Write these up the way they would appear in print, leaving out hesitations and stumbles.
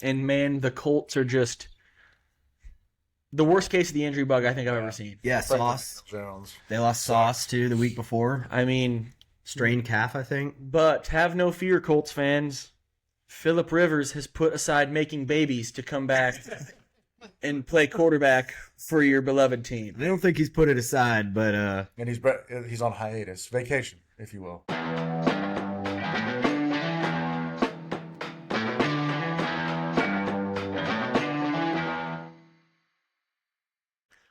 And, man, the Colts are just the worst case of the injury bug I think I've ever seen. Yeah, Sauce. They lost Sauce, too, the week before. I mean, strained calf, I think. But have no fear, Colts fans. Phillip Rivers has put aside making babies to come back and play quarterback for your beloved team. I don't think he's put it aside, but and he's on hiatus, vacation, if you will.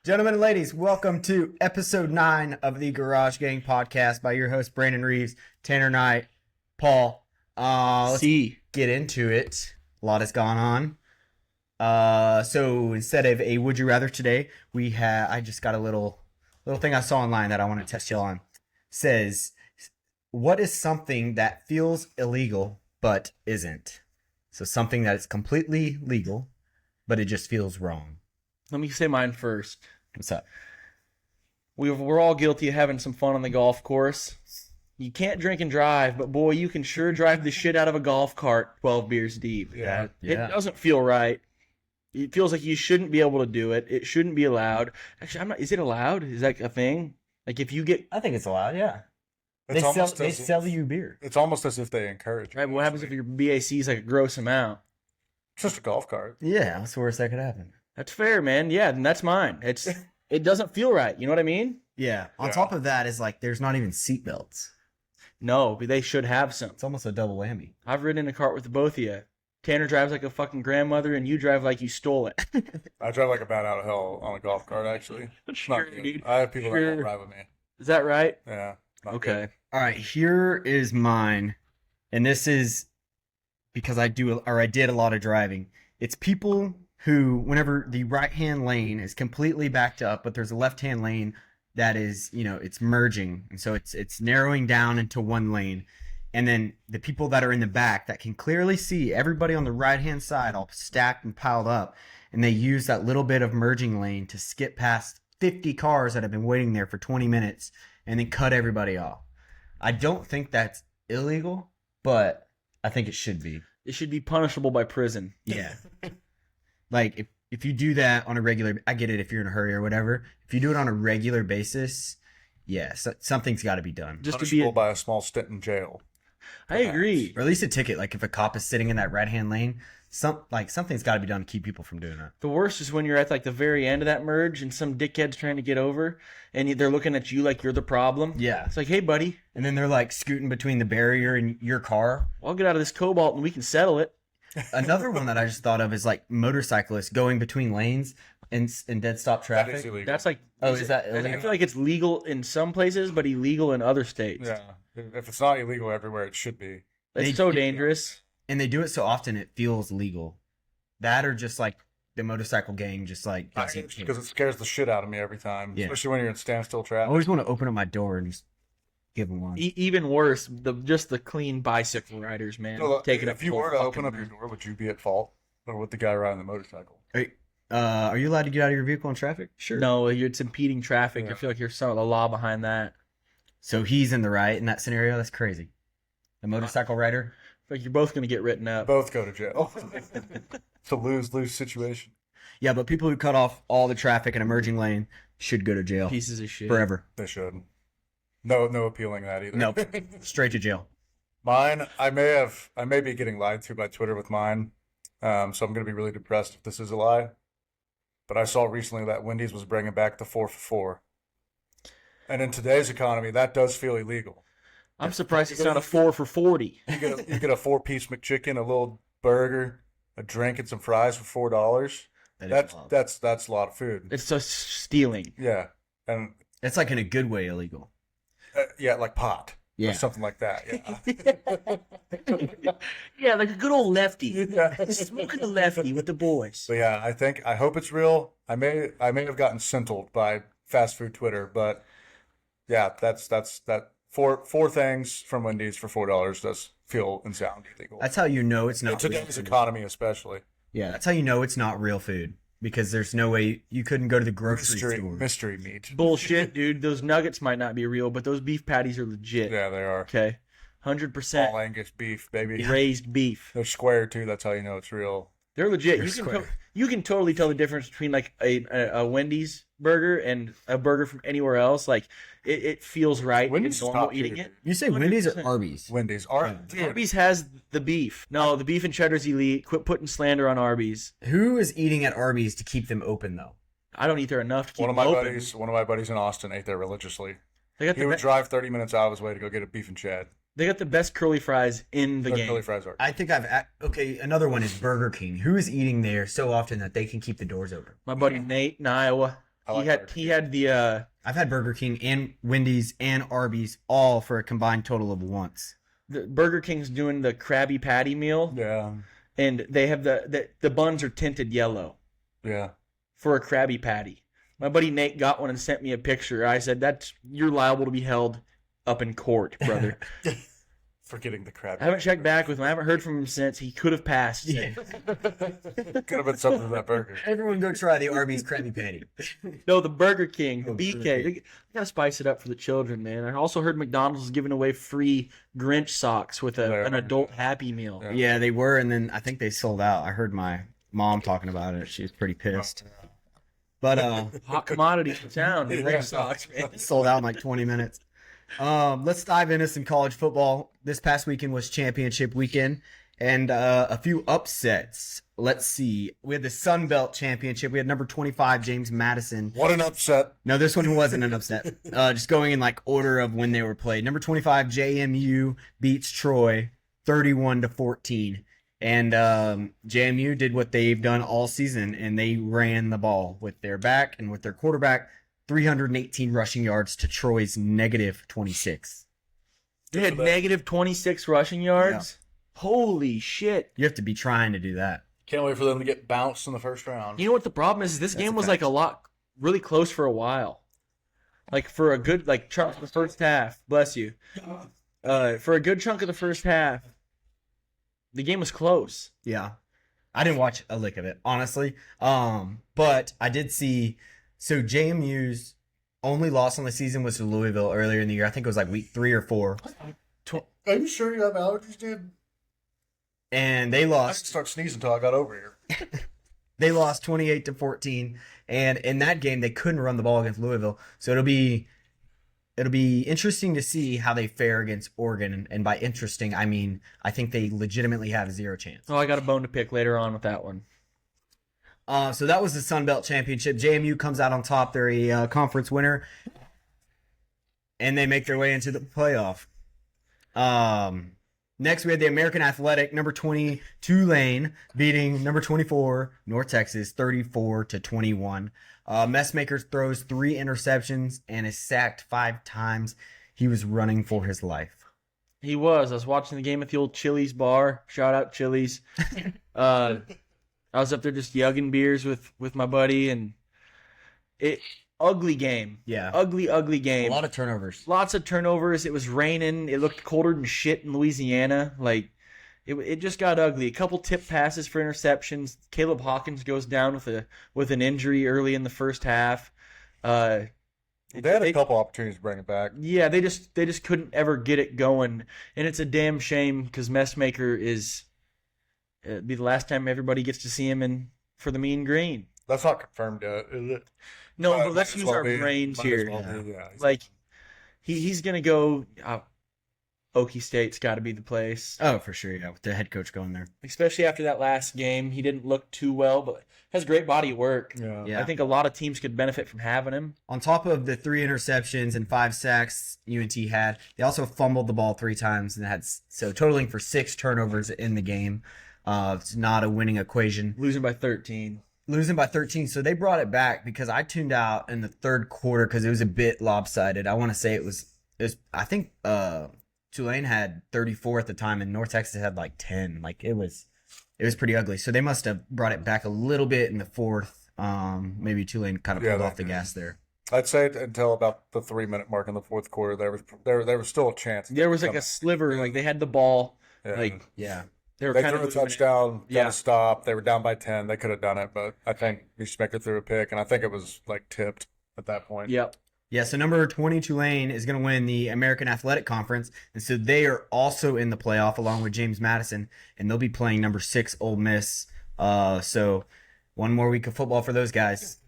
Gentlemen and ladies, welcome to episode 9 of the Garage Gang podcast by your host Brandon Reeves, Tanner Knight, Paul. Let's get into it. A lot has gone on. So instead of a would you rather today, I just got a little thing I saw online that I want to test y'all on. Says, what is something that feels illegal but isn't? So something that is completely legal, but it just feels wrong. Let me say mine first. What's up? We're all guilty of having some fun on the golf course. You can't drink and drive, but boy, you can sure drive the shit out of a golf cart 12 beers deep. Yeah. It doesn't feel right. It feels like you shouldn't be able to do it. It shouldn't be allowed. Actually, is it allowed? Is that a thing? Like if you get... I think it's allowed, yeah. They sell you beer. It's almost as if they encourage it. Right, but what happens if your BAC is like a gross amount? It's just a golf cart. Yeah, that's the worst that could happen. That's fair, man. Yeah, and that's mine. It doesn't feel right. You know what I mean? Yeah. On top of that is like there's not even seat belts. No, but they should have some. It's almost a double whammy. I've ridden in a cart with both of you. Tanner drives like a fucking grandmother, and you drive like you stole it. I drive like a bat out of hell on a golf cart, actually. Sure, dude. I have people that won't ride with me. Is that right? Yeah. Okay. Good. All right, here is mine. And this is because I did a lot of driving. It's people who, whenever the right-hand lane is completely backed up, but there's a left-hand lane that is, it's merging. And so it's narrowing down into one lane. And then the people that are in the back that can clearly see everybody on the right-hand side all stacked and piled up. And they use that little bit of merging lane to skip past 50 cars that have been waiting there for 20 minutes and then cut everybody off. I don't think that's illegal, but I think it should be. It should be punishable by prison. Yeah. Like, if you do that on a regular... I get it if you're in a hurry or whatever. If you do it on a regular basis, yeah, something's got to be done. Just punishable by a small stint in jail. I agree. Or at least a ticket. Like, if a cop is sitting in that right-hand lane, something's got to be done to keep people from doing that. The worst is when you're at, like, the very end of that merge and some dickhead's trying to get over, and they're looking at you like you're the problem. Yeah. It's like, hey, buddy. And then they're, like, scooting between the barrier and your car. I'll get out of this Cobalt and we can settle it. Another one that I just thought of is like motorcyclists going between lanes in dead stop traffic. That is illegal. That's like, is that illegal? I feel like it's legal in some places, but illegal in other states. Yeah. If it's not illegal everywhere, it should be. It's so dangerous. And they do it so often it feels legal. That or just like the motorcycle gang just like... Because it scares the shit out of me every time, especially when you're in standstill I traffic. always want to open up my door and just give them one. Even worse, just the clean bicycle riders, man. So, if you were to open up your door, would you be at fault? Or would the guy riding the motorcycle? Are you allowed to get out of your vehicle in traffic? Sure. No, it's impeding traffic. Yeah. I feel like you're some of the law behind that. So he's in the right in that scenario? That's crazy. The motorcycle rider? I feel like you're both going to get written up. Both go to jail. It's a lose-lose situation. Yeah, but people who cut off all the traffic in a merging lane should go to jail. Pieces of shit. Forever. They should. No appealing that either. Nope. Straight to jail. Mine, I may be getting lied to by Twitter with mine. So I'm going to be really depressed if this is a lie. But I saw recently that Wendy's was bringing back the 4 for $4. And in today's economy, that does feel illegal. I'm surprised it's not a 4 for $40. You get a 4-piece McChicken, a little burger, a drink, and some fries for $4. That's a lot of food. It's just stealing. Yeah, and it's like in a good way illegal. Yeah, like pot. Yeah, or something like that. Yeah. Yeah, like a good old lefty. Yeah. Smoking a lefty with the boys. So yeah, I hope it's real. I may have gotten sentled by fast food Twitter, but yeah, that's that four things from Wendy's for $4 does feel and sound illegal. That's how you know it's not in today's economy, especially. Yeah, that's how you know it's not real food. Because there's no way you couldn't go to the grocery store. Mystery meat. Bullshit, dude. Those nuggets might not be real, but those beef patties are legit. Yeah, they are. Okay. 100%. All Angus beef, baby. Raised beef. They're square, too. That's how you know it's real. They're legit. They're You can square. you can totally tell the difference between like a Wendy's burger and a burger from anywhere else. Like it feels right. Wendy's It's normal top eating tier. it. You say Wendy's or 100%. Arby's? Wendy's. Arby's has the beef. No, the beef and cheddar's elite. Quit putting slander on Arby's. Who is eating at Arby's to keep them open though? I don't eat there enough to keep One of them my open. buddies in Austin ate there religiously. They got He the would drive 30 minutes out of his way to go get a beef and chad. they got the best curly fries in the Their game. curly fries are. I think okay. Another one is Burger King. Who is eating there so often that they can keep the doors open? My buddy Nate in Iowa. I like Burger He had the I've had Burger King and Wendy's and Arby's all for a combined total of once. Burger King's doing the Krabby Patty meal, Yeah. and they have the buns are tinted yellow Yeah. for a Krabby Patty. My buddy Nate got one and sent me a picture. I said, you're liable to be held up in court, brother. Forgetting the crab. I haven't checked back with him. I haven't heard from him since. He could have passed. Yeah. Could have been something to that burger. Everyone go try the Arby's Krabby Patty. No, the Burger King, the Oh, BK. Burger King. They gotta spice it up for the children, man. I also heard McDonald's is giving away free Grinch socks with an adult Happy Meal. Yeah. Yeah, they were, and then I think they sold out. I heard my mom talking about it. She was pretty pissed. But Hot commodity in town. Yeah. Grinch socks, man. sold out in like 20 minutes. Let's dive into some college football. This past weekend was championship weekend, and a few upsets. Let's see. We had the Sun Belt Championship. We had number 25, James Madison. What an upset. No, this one wasn't an upset. Just going in like order of when they were played. Number 25, JMU beats Troy 31-14. And JMU did what they've done all season, and they ran the ball with their back and with their quarterback. 318 rushing yards to Troy's negative 26. They had negative 26 rushing yards. Holy shit. You have to be trying to do that. Can't wait for them to get bounced in the first round. You know what the problem is? This That's game a was fact. like really close for a while. Like for a good chunk of the first half. Bless you. For a good chunk of the first half, the game was close. Yeah. I didn't watch a lick of it, honestly. But I did see. So JMU's only loss on the season was to Louisville earlier in the year. I think it was like week 3 or 4. Are you sure you have allergies, dude? And they I didn't lost. start sneezing until I got over here. They lost 28-14. And in that game, they couldn't run the ball against Louisville. So it'll be interesting to see how they fare against Oregon. And by interesting, I mean I think they legitimately have 0 chance. Oh, I got a bone to pick later on with that one. So that was the Sun Belt Championship. JMU comes out on top. They're a conference winner, and they make their way into the playoff. Next, we had the American Athletic, number 20, Tulane, beating number 24, North Texas, 34-21. Messmaker throws 3 interceptions and is sacked 5 times. He was running for his life. He was. I was watching the game at the old Chili's bar. Shout out Chili's. I was up there just yugging beers with my buddy, and ugly game. Yeah. Ugly game. A lot of turnovers. Lots of turnovers. It was raining. It looked colder than shit in Louisiana. Like it just got ugly. A couple tip passes for interceptions. Caleb Hawkins goes down with an injury early in the first half. They had a couple opportunities to bring it back. Yeah, they just couldn't ever get it going, and it's a damn shame because Messmaker is be the last time everybody gets to see him for the Mean Green. That's not confirmed yet, is it? No, Might but let's as use well our be. brains Might as here. well be, yeah. Like he's gonna go. Okie State's got to be the place, Oh, for sure, yeah, with the head coach going there. especially after that last game. He didn't look too well, but has great body of work. Yeah. Yeah. I think a lot of teams could benefit from having him. On top of the 3 interceptions and 5 sacks UNT had, they also fumbled the ball 3 times and had so totaling for 6 turnovers in the game. It's not a winning equation. Losing by 13. Losing by 13, so they brought it back because I tuned out in the third quarter because it was a bit lopsided. I want to say it was. I think Tulane had 34 at the time and North Texas had like 10. Like it was pretty ugly. So they must have brought it back a little bit in the fourth. Maybe Tulane kind of Yeah, pulled they off the did. gas there. I'd say until about the 3-minute mark in the fourth quarter, there was still a chance. There was like a sliver. Like they had the ball. Yeah. Like Yeah. they were They kind threw of a touchdown, got Yeah. a stop. They were down by 10. They could have done it, but I think Schmecker threw a pick, and I think it was like tipped at that point. Yep. Yeah, so number 20 Tulane is going to win the American Athletic Conference, and so they are also in the playoff along with James Madison, and they'll be playing number 6 Ole Miss So one more week of football for those guys.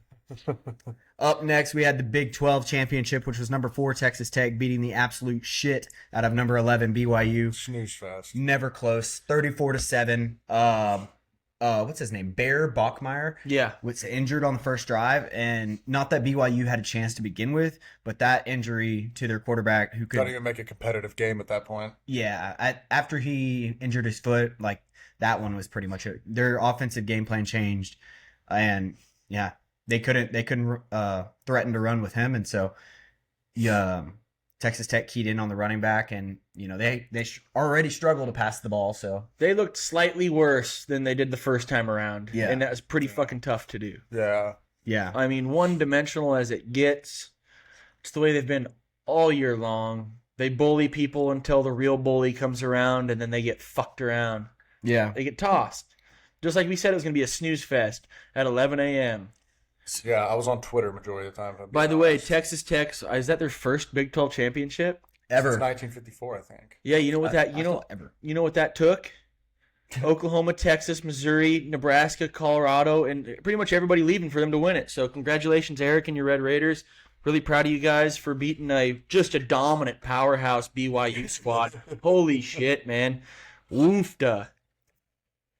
Up next, we had the Big 12 championship, which was number 4 Texas Tech beating the absolute shit out of number 11 BYU. Snooze fest. Never close, 34-7. What's his name? Bear Bachmeier Yeah. was injured on the first drive, and not that BYU had a chance to begin with, but that injury to their quarterback who Couldn't could, even make a competitive game at that point. after he injured his foot, like that one was pretty much it. Their offensive game plan changed, and yeah, they couldn't threaten to run with him, and so Texas Tech keyed in on the running back, and they already struggle to pass the ball, so They looked slightly worse than they did the first time around. Yeah. And that was pretty fucking tough to do. Yeah. yeah, I mean, one-dimensional as it gets. It's the way they've been all year long. They bully people until the real bully comes around, and then they get fucked around. yeah. They get tossed. Just like we said, it was going to be a snooze fest at 11 a.m. Yeah, I was on Twitter majority of the time. if I'm being By the way, honest. Texas Tech, is that their first Big 12 championship? Ever. Since 1954, I think. Yeah, you know what that ever. you know what that took? Oklahoma, Texas, Missouri, Nebraska, Colorado, and pretty much everybody leaving for them to win it. So congratulations, Eric and your Red Raiders. Really proud of you guys for beating just a dominant powerhouse BYU squad. Holy shit, man. Woofda.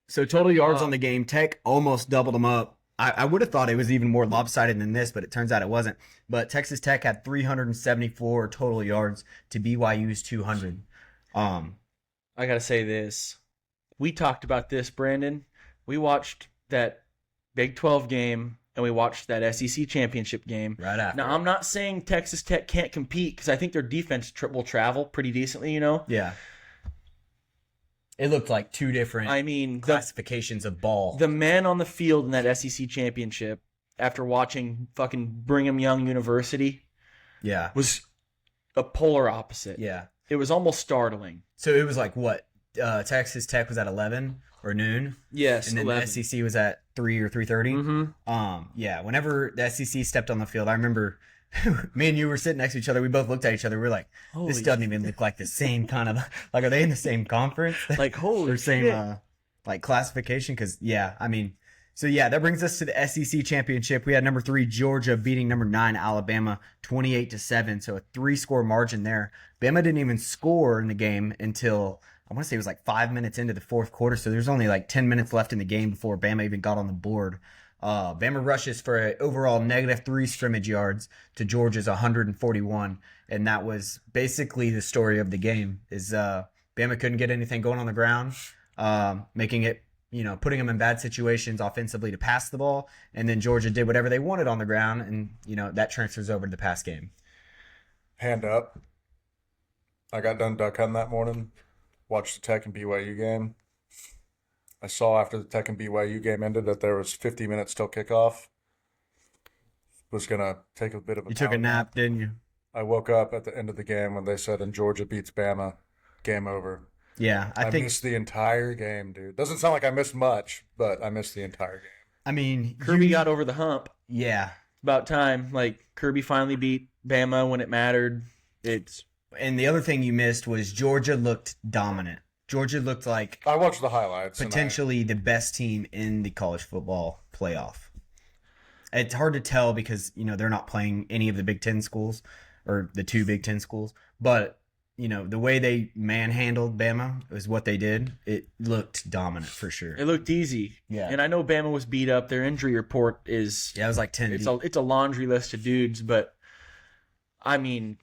So total yards on the game, Tech almost doubled them up. I would have thought it was even more lopsided than this, but it turns out it wasn't. But Texas Tech had 374 total yards to BYU's 200. I got to say this. We talked about this, Brandon. We watched that Big 12 game, and we watched that SEC championship game. Right after. Now, I'm not saying Texas Tech can't compete because I think their defense will travel pretty decently, Yeah. It looked like two different I mean, classifications of ball. the man on the field in that SEC championship, after watching fucking Brigham Young University, yeah. was a polar opposite. Yeah. It was almost startling. So it was like what? Texas Tech was at 11 or noon, Yes, and then 11. the SEC was at 3 or 3:30. Mm-hmm. Yeah. Whenever the SEC stepped on the field, I remember me and you were sitting next to each other. We both looked at each other. We were like, Holy "This doesn't even look like the same kind of like. Are they in the same conference? Like, holy or same shit. like classification?" Because yeah, I mean, so yeah, that brings us to the SEC championship. We had number 3 Georgia beating number 9 Alabama 28-7. So a 3-score margin there. Bama didn't even score in the game until I want to say it was like 5 minutes into the fourth quarter. So there's only like 10 minutes left in the game before Bama even got on the board. Bama rushes for an overall -3 scrimmage yards to Georgia's 141, and that was basically the story of the game. Is Bama couldn't get anything going on the ground, making it, putting them in bad situations offensively to pass the ball, and then Georgia did whatever they wanted on the ground, and that transfers over to the pass game. Hand up. I got done duck hunting that morning. Watched the Tech and BYU game. I saw after the Tech and BYU game ended that there was 50 minutes till kickoff. Was gonna take a bit of a You took a power nap, didn't you? I woke up at the end of the game when they said, "And Georgia beats Bama, game over." Yeah, I think. missed the entire game, dude. Doesn't sound like I missed much, but I missed the entire game. I mean, Kirby got over the hump. yeah, About time. Like, Kirby finally beat Bama when it mattered. It's and the other thing you missed was Georgia looked dominant. Georgia looked like I watched the highlights. and potentially the best team in the college football playoff. It's hard to tell because they're not playing any of the Big Ten schools or the 2 Big Ten schools, but the way they manhandled Bama is what they did. It looked dominant for sure. it looked easy. Yeah. And I know Bama was beat up. Their injury report is Yeah, it was like 10. it's a laundry list of dudes, but I mean,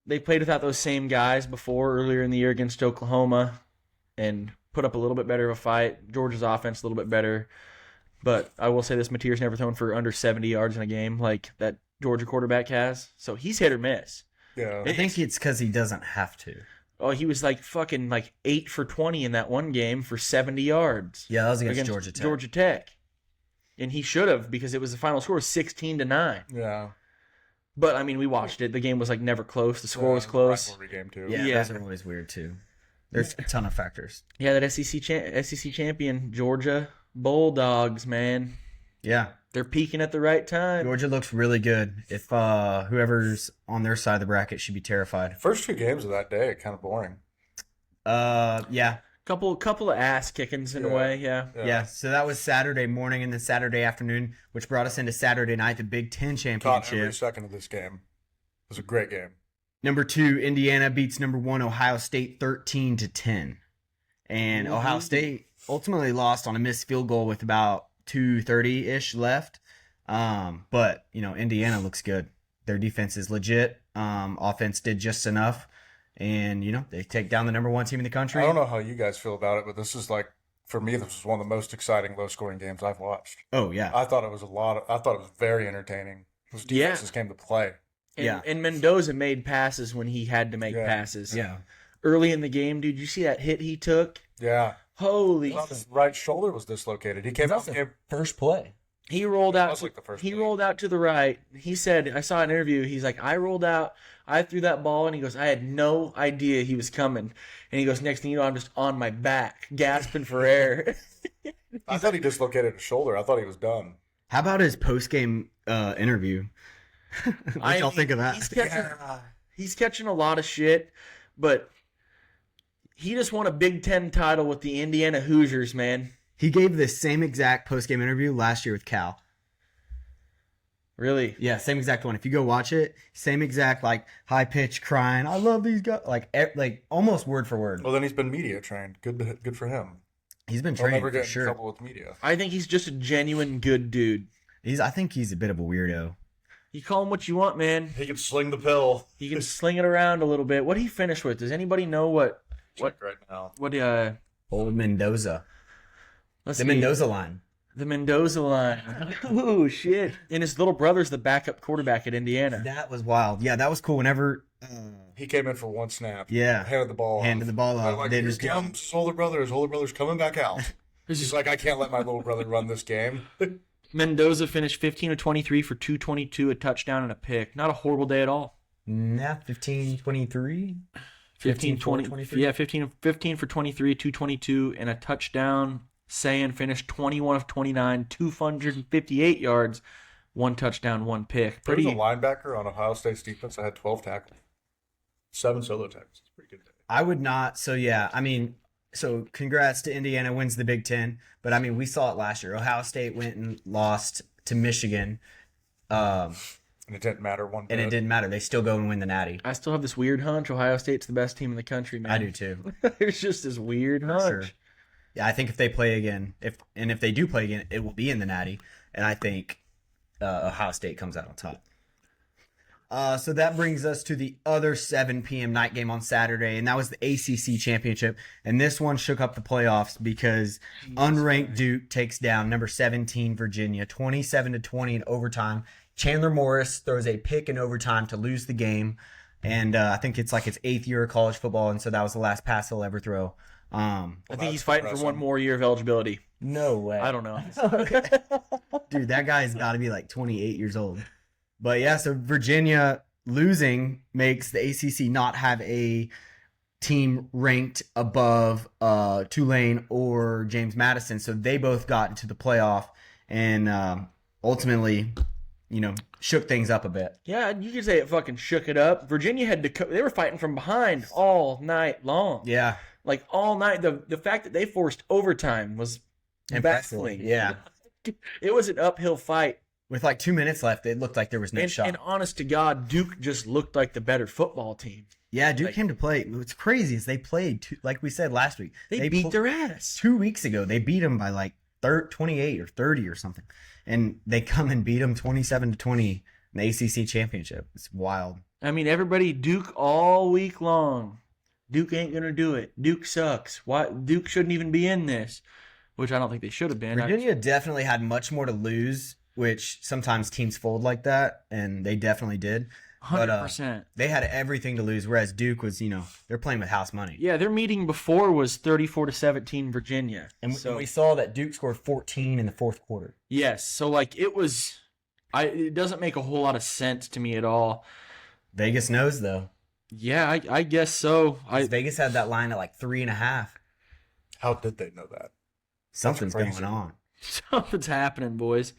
they played without those same guys before earlier in the year against Oklahoma and put up a little bit better of a fight. Georgia's offense a little bit better. But I will say this, Mateer's never thrown for under 70 yards in a game like that Georgia quarterback has. So he's hit or miss. Yeah. I think it's because he doesn't have to. Oh, he was like fucking like 8 for 20 in that one game for 70 yards. Yeah, that was against Georgia Tech. Georgia Tech. And he should have because it was the final score 16-9. Yeah. But I mean, we watched it. The game was like never close. The score was Yeah, close. rivalry game too. Yeah, Yeah. those are always weird too. There's a ton of factors. Yeah, that SEC champion Georgia Bulldogs, man. Yeah. They're peaking at the right time. Georgia looks really good. If whoever's on their side of the bracket should be terrified. First 2 games of that day, kind of boring. Yeah. Couple of ass kickings in a Yeah. way, yeah. Yeah, so that was Saturday morning and then Saturday afternoon, which brought us into Saturday night, the Big Ten Caught every championship. second of this game. It was a great game. Number 2, Indiana beats number 1, Ohio State 13-10. And Ohio State ultimately lost on a missed field goal with about 2:30-ish left. But, Indiana looks good. Their defense is legit. Offense did just enough. And, they take down the number 1 team in the country. I don't know how you guys feel about it, but this is for me, this was one of the most exciting low-scoring games I've watched. Oh, yeah. I thought it was very entertaining. Those defenses came to play. And Mendoza made passes when he had to make passes. Yeah. Early in the game, dude, you see that hit he took? Yeah. Holy! His right shoulder was dislocated. He came out the game. First play. He rolled out. was like the first He play. rolled out to the right. He said, "I saw an interview. He's like, I rolled out. I threw that ball, and he goes, I had no idea he was coming. And he goes, next thing you know, I'm just on my back, gasping for air." I thought he dislocated his shoulder. I thought he was done. How about his post-game interview? What y'all think of that? He's catching a lot of shit, but he just won a Big Ten title with the Indiana Hoosiers, man. He gave the same exact post-game interview last year with Cal. Really? Yeah, same exact one. If you go watch it, same exact high-pitched crying. I love these guys. Like almost word for word. Well, then he's been media trained. Good for him. He's been He'll trained never for get in sure. trouble with media. I think he's just a genuine good dude. I think he's a bit of a weirdo. You call him what you want, man. He can sling the pill. He can sling it around a little bit. What did he finish with? Does anybody know what Check right now. Old Mendoza. Let's The see. Mendoza line. The Mendoza line. Oh shit! And his little brother's the backup quarterback at Indiana. That was wild. Yeah, that was cool. Whenever, He came in for one snap. yeah, Handed the ball off. Like, Then here just comes his older brother. His older brother's coming back out. He's like, I can't let my little brother run this game. Mendoza finished 15 of 23 for 222, a touchdown and a pick. Not a horrible day at all. 15-23. 15 20, 23? yeah, 15 for 23, 222 and a touchdown. Sayan finished 21 of 29, 258 yards, 1 touchdown, 1 pick. There was Pretty a linebacker on Ohio State's defense that had 12 tackles. 7 solo tackles. It's a pretty good day. I would not. So yeah, so congrats to Indiana wins the Big Ten. But we saw it last year. Ohio State went and lost to Michigan, And it didn't matter one bit. and it didn't matter. They still go and win the Natty. I still have this weird hunch Ohio State's the best team in the country, man. I do too. There's just this weird hunch. Sure. Yeah, I think if they play again, if they do play again, it will be in the Natty, and I think Ohio State comes out on top. So that brings us to the other 7 p.m. night game on Saturday, and that was the ACC Championship. And this one shook up the playoffs because unranked Duke takes down number 17 Virginia, 27-20 in overtime. Chandler Morris throws a pick in overtime to lose the game, and I think it's like his 8th year of college football, and so that was the last pass he'll ever throw. I think he's fighting for one more year of eligibility. No way. I don't know. Dude, that guy's got to be like 28 years old. But yeah, so Virginia losing makes the ACC not have a team ranked above Tulane or James Madison. So they both got into the playoff and ultimately, shook things up a bit. Yeah, you could say it fucking shook it up. Virginia had to they were fighting from behind all night long. Yeah. Like all night. The fact that they forced overtime was baffling. Yeah. It was an uphill fight. With like 2 minutes left, it looked like there was no shot. And honest to God, Duke just looked like the better football team. Yeah, Duke came to play. What's crazy is they played, like we said last week. They beat their ass. 2 weeks ago, they beat them by like 28 or 30 or something. And they come and beat them 27-20 in the ACC championship. It's wild. Everybody Duke all week long. Duke ain't going to do it. Duke sucks. Why? Duke shouldn't even be in this, which I don't think they should have been. Virginia definitely had much more to lose, which sometimes teams fold like that, and they definitely did. 100%. They had everything to lose, whereas Duke was, they're playing with house money. Yeah, their meeting before was 34-17 Virginia. And so we saw that Duke scored 14 in the fourth quarter. yes, so it was. It doesn't make a whole lot of sense to me at all. Vegas knows, though. Yeah, I guess so. Vegas had that line at like 3.5. How did they know that? Something's crazy. going on. Something's happening, boys.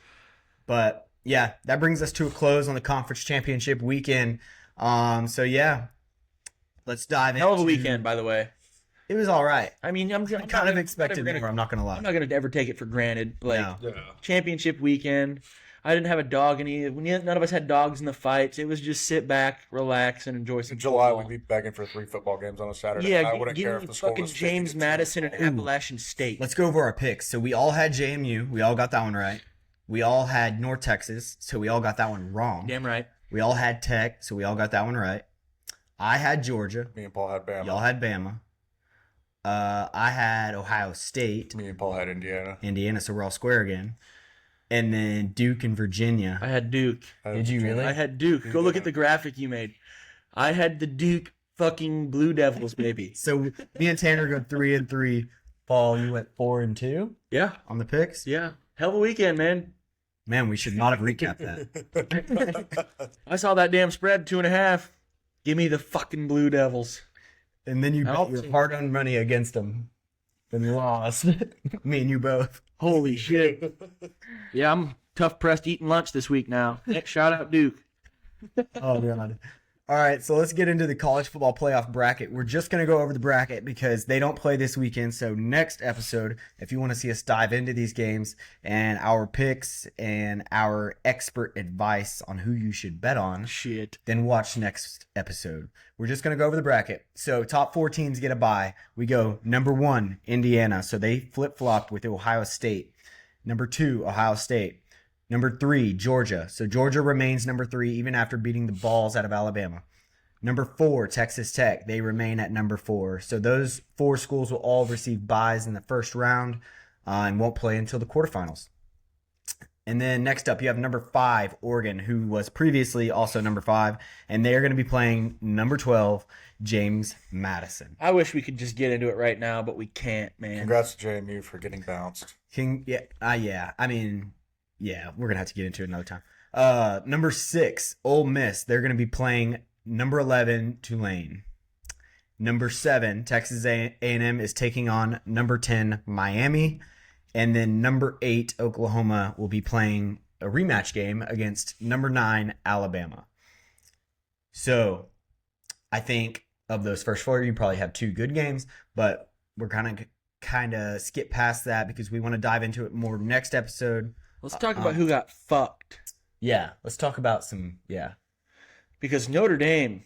But yeah, that brings us to a close on the conference championship weekend. So yeah, let's dive in. Hell of a weekend, by the way. It was all right. I mean, I'm Kind of expected more. I'm not gonna lie. I'm not gonna ever take it for granted. Like No. Yeah. championship weekend, I didn't have a dog in either. None of us had dogs in the fights. It was just sit back, relax, and enjoy some In July, football. we'd be begging for 3 football games on a Saturday. Yeah, and I wouldn't give care me if the score fucking was 50 James to 2. Madison and Appalachian State. Let's go over our picks. So we all had JMU. We all got that one right. We all had North Texas. So we all got that one wrong. Damn right. We all had Tech. So we all got that one right. I had Georgia. Me and Paul had Bama. Y'all had Bama. I had Ohio State. Me and Paul had Indiana. Indiana. So we're all square again. And then Duke and Virginia. I had Duke. Did you really? I had Duke. Go look at the graphic you made. I had the Duke fucking Blue Devils, baby. So me and Tanner go 3-3. Paul, you went 4-2 Yeah, on the picks. yeah. Hell of a weekend, man. Man, we should not have recapped that. I saw that damn spread 2.5. Give me the fucking Blue Devils. And then you bet your hard-earned money against them and lost. Me and you both. Holy shit. Yeah, I'm tough pressed eating lunch this week now. Shout out Duke. Oh, God. All right, so let's get into the college football playoff bracket. We're just going to go over the bracket because they don't play this weekend. So next episode, if you want to see us dive into these games and our picks and our expert advice on who you should bet on, Shit. then watch next episode. We're just going to go over the bracket. So top 4 teams get a bye. We go number 1, Indiana. So they flip-flopped with Ohio State. Number 2, Ohio State. Number 3, Georgia. So Georgia remains number 3 even after beating the balls out of Alabama. Number 4, Texas Tech. They remain at number 4. So those 4 schools will all receive byes in the first round and won't play until the quarterfinals. And then next up, you have number 5, Oregon, who was previously also number 5, and they are going to be playing number 12, James Madison. I wish we could just get into it right now, but we can't, man. Congrats to JMU for getting bounced. Yeah. I mean, yeah, we're going to have to get into it another time. Number 6, Ole Miss. They're going to be playing number 11, Tulane. Number 7, Texas A&M is taking on number 10, Miami. And then number 8, Oklahoma will be playing a rematch game against number 9, Alabama. So I think of those first 4, you probably have 2 good games, but we're kind of skip past that because we want to dive into it more next episode. Let's talk about who got fucked. Yeah, let's talk about some, yeah. Because Notre Dame,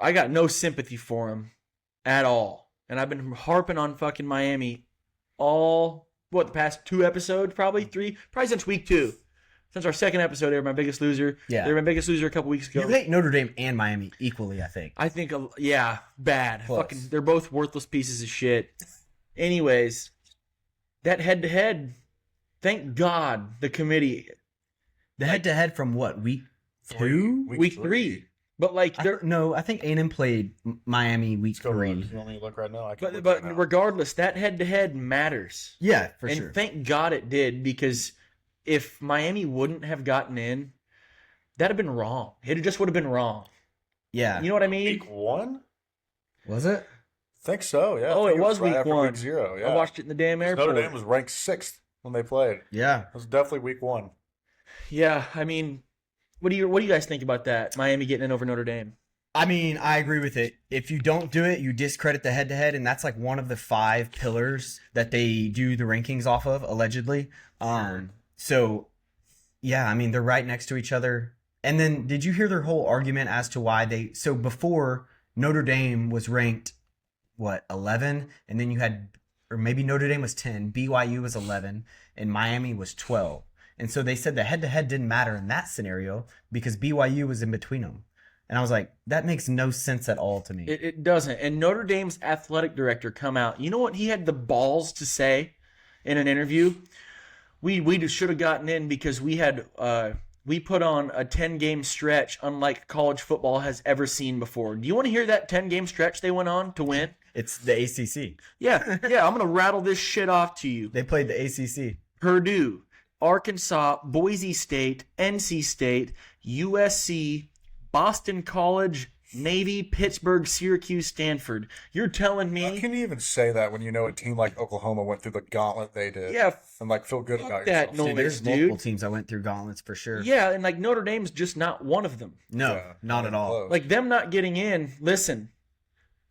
I got no sympathy for him at all. And I've been harping on fucking Miami the past 2 episodes, probably 3, probably since week 2. Since our second episode, they were my biggest loser. Yeah. They were my biggest loser a couple weeks ago. You hate Notre Dame and Miami equally, I think. I think, yeah, bad. Close. Fucking, they're both worthless pieces of shit. Anyways, that head-to-head, thank God the committee. The head-to-head from what, week 2? Week 3. But like, I think A&M played Miami week Let's go 3. run. You want me to look right now? I can look but right now. regardless, that head-to-head matters. Yeah, for And sure. thank God it did, because if Miami wouldn't have gotten in, that'd have been wrong. It just would have been wrong. Yeah. You know what I mean? Week 1? Was it? Think so, yeah. Oh, I think it was right week after 1. Week 0, yeah. I watched it in the damn airport. Notre Dame was ranked 6th when they played. Yeah. It was definitely week 1. Yeah, I mean, what do you guys think about that? Miami getting in over Notre Dame? I mean, I agree with it. If you don't do it, you discredit the head-to-head, and that's like one of the 5 pillars that they do the rankings off of, allegedly. So, yeah, I mean, they're right next to each other. And then, did you hear their whole argument as to why so before, Notre Dame was ranked, 11? And then you had, or maybe Notre Dame was 10, BYU was 11, and Miami was 12. And so they said the head-to-head didn't matter in that scenario because BYU was in between them. And I was like, that makes no sense at all to me. It doesn't. And Notre Dame's athletic director come out. You know what he had the balls to say in an interview? We should have gotten in because we put on a 10-game stretch unlike college football has ever seen before. Do you want to hear that 10-game stretch they went on to win? It's the ACC. Yeah. I'm going to rattle this shit off to you. They played the ACC. Purdue, Arkansas, Boise State, NC State, USC, Boston College, Navy, Pittsburgh, Syracuse, Stanford. You're telling How me? can you even say that when you know a team like Oklahoma went through the gauntlet they did? Yeah, And feel good fuck about that yourself? noise, There's dude. multiple teams I went through gauntlets for sure. Yeah, and like Notre Dame's just not one of them. No, Yeah, not at all. close. Like them not getting in. Listen,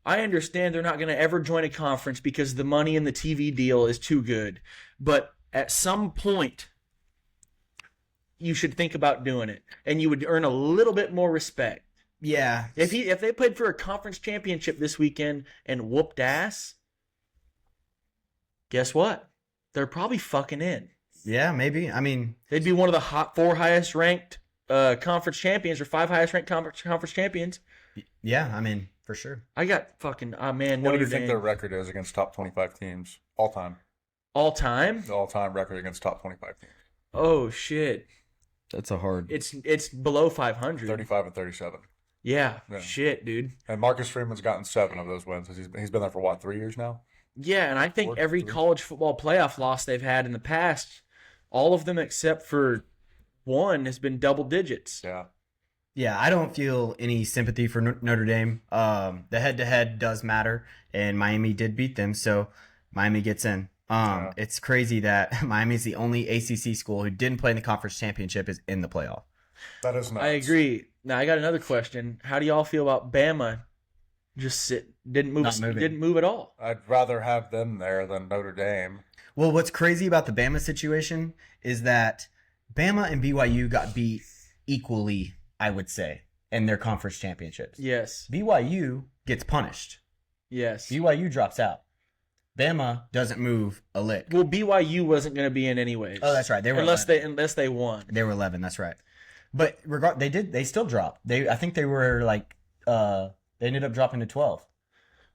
I understand they're not going to ever join a conference because the money in the TV deal is too good. But at some point, you should think about doing it, and you would earn a little bit more respect. Yeah. If they played for a conference championship this weekend and whooped ass, guess what? They're probably fucking in. Yeah, maybe. I mean, They'd be one of the 4 highest ranked conference champions or 5 highest ranked conference champions. yeah, I mean, for sure. I got fucking What do Notre you think Dame. their record is against top 25 teams all time? All time? The all-time record against top 25 teams. Oh shit! That's a hard. It's below 500. 35 and 37. Yeah, Yeah. shit, dude. And Marcus Freeman's gotten 7 of those wins. He's been there for what, 3 years now? Yeah, and I think 4, every 3. college football playoff loss they've had in the past, all of them except for one has been double digits. Yeah. Yeah, I don't feel any sympathy for Notre Dame. The head-to-head does matter, and Miami did beat them, so Miami gets in. Yeah. It's crazy that Miami's the only ACC school who didn't play in the conference championship is in the playoff. That is nuts. I agree. Now I got another question. How do y'all feel about Bama? Just didn't move at all. I'd rather have them there than Notre Dame. Well, what's crazy about the Bama situation is that Bama and BYU got beat equally, I would say, in their conference championships. Yes. BYU gets punished. Yes. BYU drops out. Bama doesn't move a lick. Well, BYU wasn't going to be in anyways. Oh, that's right. They were unless 11. they won. They were 11. That's right. But they still dropped. I think they were like they ended up dropping to 12.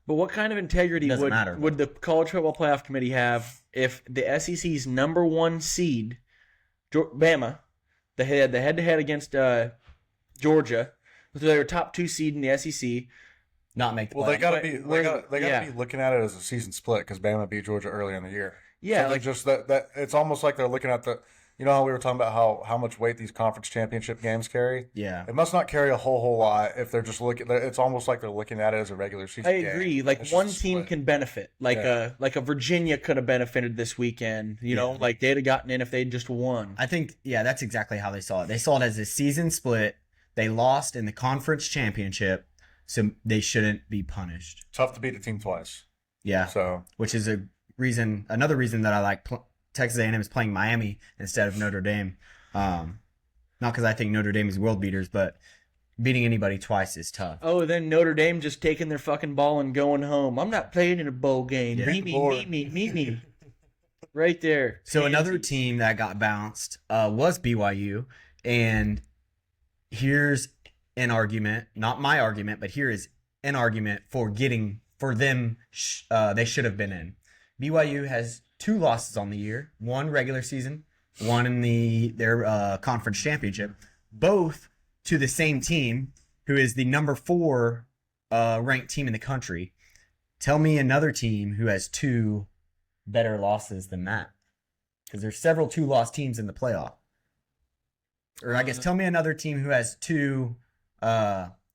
But what kind of integrity Doesn't matter. would the College Football Playoff Committee have if the SEC's number 1 seed, Bama, they had the head-to-head against Georgia, so they were top 2 seed in the SEC. Not make the Well, they playoff. got to But be where's- they got to be looking at it as a season split because Bama beat Georgia early in the year. Yeah, So like just that it's almost like they're looking at you know how we were talking about how much weight these conference championship games carry. Yeah. It must not carry a whole lot if they're just looking. It's almost like they're looking at it as a regular season. I game. agree. Like It's just one a team split. can benefit. Like a Virginia could have benefited this weekend. You know, like they'd have gotten in if they'd just won. I think, yeah, that's exactly how they saw it. They saw it as a season split. They lost in the conference championship, so they shouldn't be punished. Tough to beat a team twice. Yeah. So Which is another reason that I like Texas A&M is playing Miami instead of Notre Dame. Not because I think Notre Dame is world beaters, but beating anybody twice is tough. Oh, then Notre Dame just taking their fucking ball and going home. I'm not playing in a bowl game. Yeah. Meet me. Right there. So another team that got bounced was BYU, and here's an argument, not my argument, but here is an argument for them. They should have been in. BYU has 2 losses on the year, 1 regular season, 1 in their conference championship, both to the same team, who is the number 4 ranked team in the country. Tell me another team who has 2 better losses than that, because there's several 2-loss teams in the playoff. Or I guess tell me another team who has 2.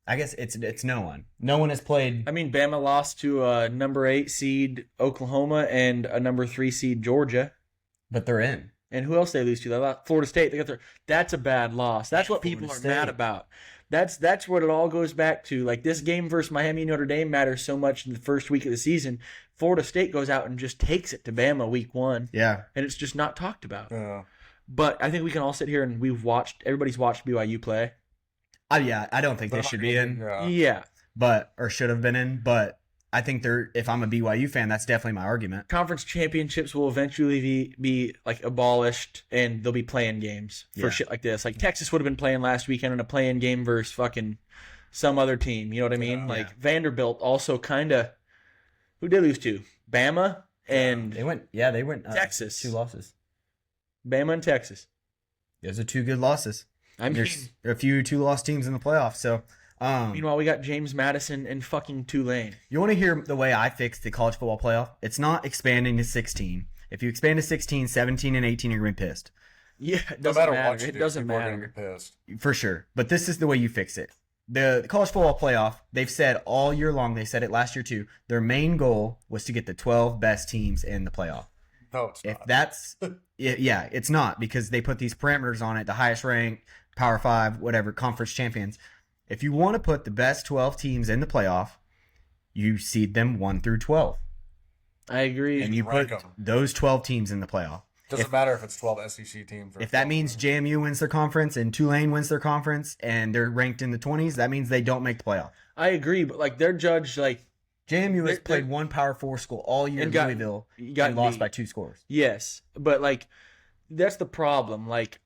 I guess it's no one. No one has played. I mean, Bama lost to a number 8 seed Oklahoma and a number 3 seed Georgia. But they're in. And who else they lose to? They lost Florida State. That's a bad loss. That's what people Florida are mad State. about. That's what it all goes back to. Like this game versus Miami and Notre Dame matters so much in the first week of the season. Florida State goes out and just takes it to Bama week 1, Yeah. and it's just not talked about. yeah. But I think we can all sit here and everybody's watched BYU play. Yeah, I don't think they should be in, Yeah. or should have been in. But I think if I'm a BYU fan, that's definitely my argument. Conference championships will eventually be like abolished, and they'll be playing games for Yeah. shit like this. Like Texas would have been playing last weekend in a playing game versus fucking some other team. You know what I mean? Yeah. Like Vanderbilt also kind of. Who did they lose to? Bama and They went. Texas. 2 losses. Bama and Texas. Those are 2 good losses. I mean, There's a few 2-loss teams in the playoffs. So, meanwhile, we got James Madison and fucking Tulane. you want to hear the way I fixed the college football playoff? It's not expanding to 16. If you expand to 16, 17, and 18, you're going to be pissed. Yeah, it No doesn't matter matter. what you It do, doesn't people are gonna matter. be pissed. For sure. But this is the way you fix it. The college football playoff, they've said all year long, they said it last year too, their main goal was to get the 12 best teams in the playoff. No, it's If not. that's, yeah, it's not, because they put these parameters on it, the highest ranked, Power 5, whatever, conference champions. If you want to put the best 12 teams in the playoff, you seed them 1 through 12. I agree. And you Rank put 'em. those 12 teams in the playoff. Doesn't matter if it's 12 SEC teams. Or If that 12. means JMU wins their conference and Tulane wins their conference and they're ranked in the 20s, that means they don't make the playoff. I agree, but like they're judged like JMU has They're- played one Power 4 school all year in And got- Louisville got and lost beat. by 2 scores. yes, but like that's the problem. Like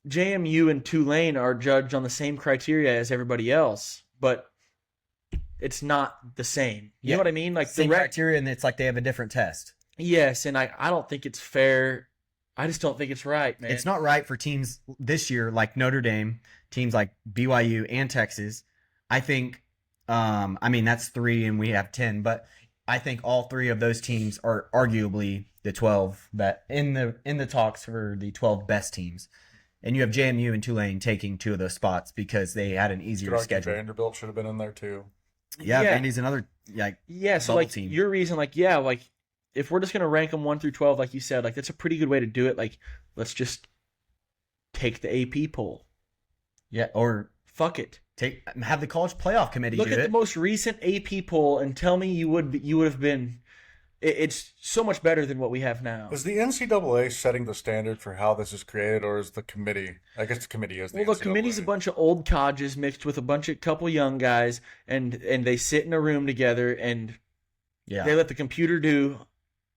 JMU and Tulane are judged on the same criteria as everybody else, but it's not the same. You Yeah. know what I mean? Like Same the criteria, and it's like they have a different test. yes, and I don't think it's fair. I just don't think it's right, man. It's not right for teams this year like Notre Dame, teams like BYU and Texas. I think, I mean, that's 3 and we have 10, but I think all 3 of those teams are arguably the 12 that in the talks for the 12 best teams. And you have JMU and Tulane taking 2 of those spots because they had an Could easier argue schedule. Vanderbilt should have been in there too. Yeah, Yeah. Vandy's another like Yeah, so bubble like team. your reason, like yeah, like if we're just gonna rank them 1 through 12, like you said, like that's a pretty good way to do it. Like let's just take the AP poll. yeah, or Fuck it. have the college playoff committee Look do at it. the most recent AP poll and tell me you would have been. It's so much better than what we have now. Is the NCAA setting the standard for how this is created, or is the committee? I guess the committee is. Well, the committee's a bunch of old codges mixed with a couple young guys, and they sit in a room together and Yeah. they let the computer do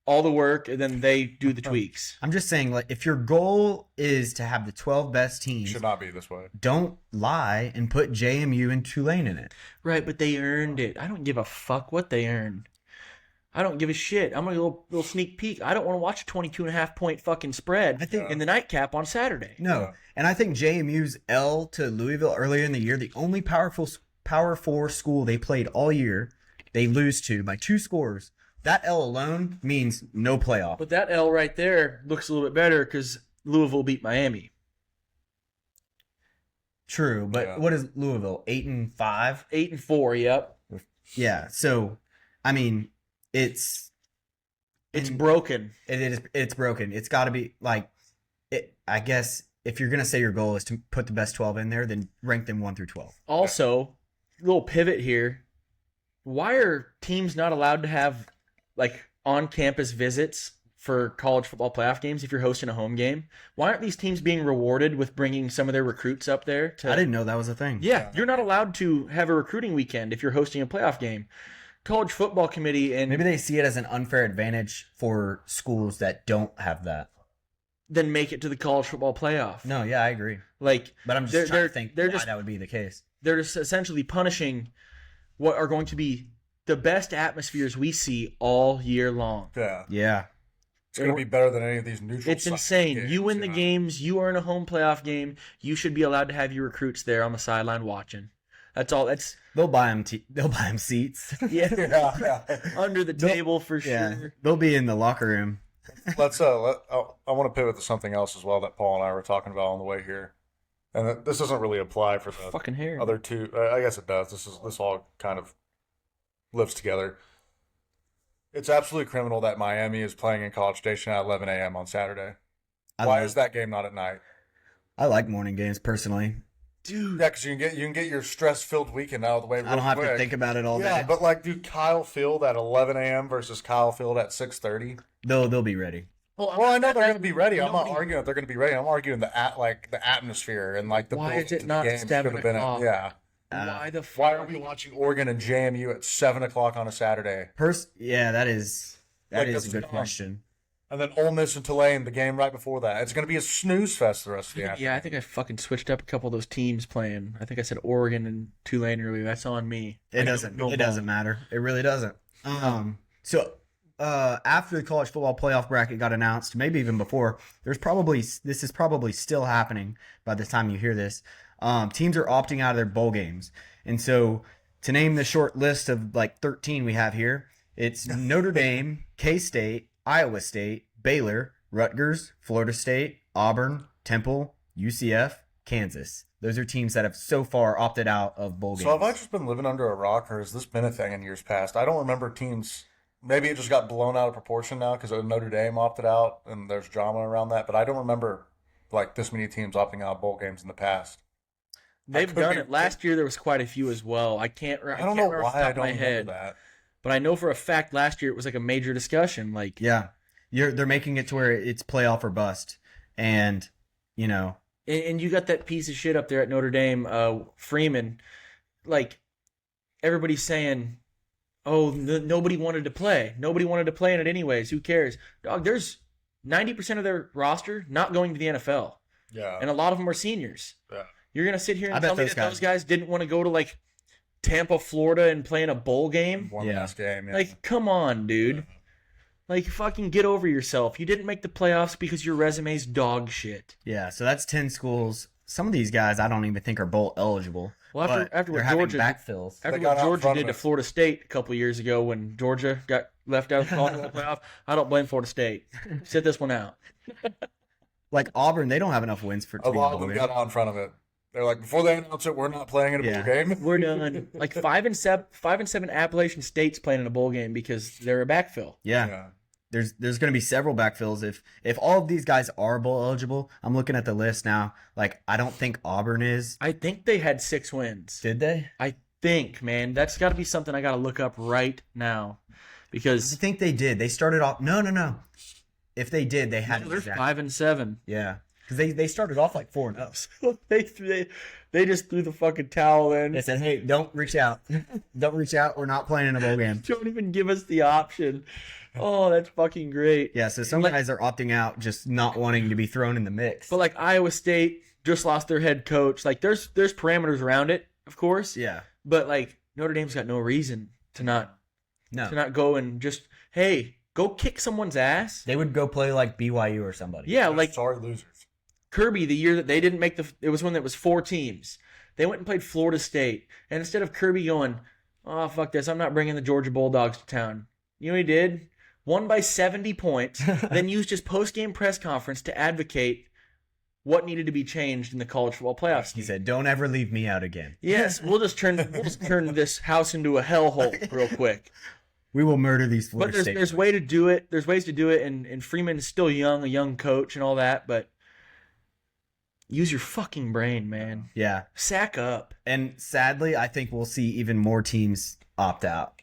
all the work, and then they do the tweaks. I'm just saying, like, if your goal is to have the 12 best teams, Should not be this way. don't lie and put JMU and Tulane in it. Right, but they earned it. I don't give a fuck what they earned. I don't give a shit. I'm going to little sneak peek. I don't want to watch a 22.5 point fucking spread I think- in the nightcap on Saturday. No, Yeah. and I think JMU's L to Louisville earlier in the year, the only Power 4 school they played all year, they lose to by 2 scores. That L alone means no playoff. But that L right there looks a little bit better because Louisville beat Miami. True, but Yeah. what is Louisville? 8-5? 8-4, yep. Yeah. So, I mean, it's Broken. it's broken. It's got to be like it. I guess if you're gonna say your goal is to put the best 12 in there, then rank them 1 through 12. Also, little pivot here. Why are teams not allowed to have like on-campus visits for college football playoff games if you're hosting a home game? Why aren't these teams being rewarded with bringing some of their recruits up there? I didn't know that was a thing. Yeah, you're not allowed to have a recruiting weekend if you're hosting a playoff game. College football committee and Maybe they see it as an unfair advantage for schools that don't have that. then make it to the college football playoff. No, yeah, I agree. Like But I'm just They're- trying they're- to think they're why just- that would be the case. they're just essentially punishing what are going to be the best atmospheres we see all year long. Yeah, Yeah. it's going to be better than any of these neutral. It's site insane. games, You win the know? games, you earn a home playoff game. You should be allowed to have your recruits there on the sideline watching. That's all. That's They'll buy them seats. yeah, Yeah. under the table for sure. Yeah. They'll be in the locker room. Let's. I want to pivot to something else as well that Paul and I were talking about on the way here, and this doesn't really apply for the Fucking hair. other two. I guess it does. This all kind of lives together. It's absolutely criminal that Miami is playing in College Station at 11 a.m. on Saturday. Why is that game not at night? I like morning games personally. Dude. Yeah, because you can get your stress-filled weekend out of the way. I don't have to think about it all Yeah, day. but like, do Kyle Field at 11 a.m. versus Kyle Field at 6:30? They'll be ready. Well, I know they're going to be ready. I'm not Nobody- arguing that they're going to be ready. I'm arguing the atmosphere and like the Why build is it to the not game should 7 have been o'clock? yeah. Why the fuck? Why are we watching Oregon and JMU at 7 o'clock on a Saturday? Yeah, that is Like, a that's good dumb. question. And then Ole Miss and Tulane, the game right before that. It's going to be a snooze fest the rest of the afternoon. Yeah, I think I fucking switched up a couple of those teams playing. I think I said Oregon and Tulane earlier. That's on me. It I doesn't. don't know It doesn't matter. It really doesn't. So after the college football playoff bracket got announced, maybe even before, this is probably still happening by the time you hear this. Teams are opting out of their bowl games, and so to name the short list of like 13 we have here, it's Notre Dame, K-State, Iowa State, Baylor, Rutgers, Florida State, Auburn, Temple, UCF, Kansas. Those are teams that have so far opted out of bowl games. So have I just been living under a rock, or has this been a thing in years past? I don't remember teams. Maybe it just got blown out of proportion now because Notre Dame opted out and there's drama around that. But I don't remember like this many teams opting out of bowl games in the past. They've could done be- it. Last year there was quite a few as well. I don't I don't know remember off the why I top of don't my remember head. that. but I know for a fact last year it was like a major discussion. Like, Yeah. They're making it to where it's playoff or bust. And, you know, and you got that piece of shit up there at Notre Dame, Freeman. Like, everybody's saying, oh, nobody wanted to play. Nobody wanted to play in it anyways. Who cares? Dog, there's 90% of their roster not going to the NFL. Yeah. And a lot of them are seniors. Yeah. You're going to sit here I and bet tell me those that those guys didn't want to go to, like, Tampa, Florida and play in a bowl game? One Yeah. last game. Yeah. Like, come on, dude. Like, fucking get over yourself. You didn't make the playoffs because your resume's dog shit. yeah. So that's 10 schools. Some of these guys I don't even think are bowl eligible. Well, but after they're what having Georgia backfills. after They got what out in Georgia front did of to it. Florida State a couple years ago when Georgia got left out of the college playoff, I don't blame Florida State. Sit this one out. Like Auburn, they don't have enough wins for A to be lot of bowl them game. got out in front of it. They're like, before they announce it, we're not playing in a Yeah. bowl game. We're done. Like 5-7 Appalachian State's playing in a bowl game because they're a backfill. Yeah. Yeah. There's going to be several backfills if all of these guys are bowl eligible. I'm looking at the list now. Like I don't think Auburn is. I think they had 6 wins. Did they? I think, man, that's got to be something I got to look up right now I because think they did. They started off. No. If they did, they had. they're 5-7. Yeah, because they started off like 4-0. So they just threw the fucking towel in. They said, "Hey, don't reach out. Don't reach out. We're not playing in a bowl game." Don't even give us the option. Oh, that's fucking great. Yeah, so some Like- guys are opting out, just not wanting to be thrown in the mix. But like Iowa State just lost their head coach. Like there's parameters around it, of course. yeah, But like Notre Dame's got no reason to not no, go and just go kick someone's ass. they would go play like BYU or somebody. Yeah, They're like sorry losers. Kirby the year that they didn't make it was when there was 4 teams. They went and played Florida State, and instead of Kirby going, "Oh fuck this, I'm not bringing the Georgia Bulldogs to town," you know what he did? Won by 70 points, then used his post-game press conference to advocate what needed to be changed in the college football playoffs. He said, "Don't ever leave me out again. Yes, we'll just turn this house into a hellhole real quick. We will murder these But Florida State." there's way to do it. There's ways to do it, and Freeman is still young, a young coach and all that, but use your fucking brain, man. Yeah, Sack up. and sadly, I think we'll see even more teams opt out,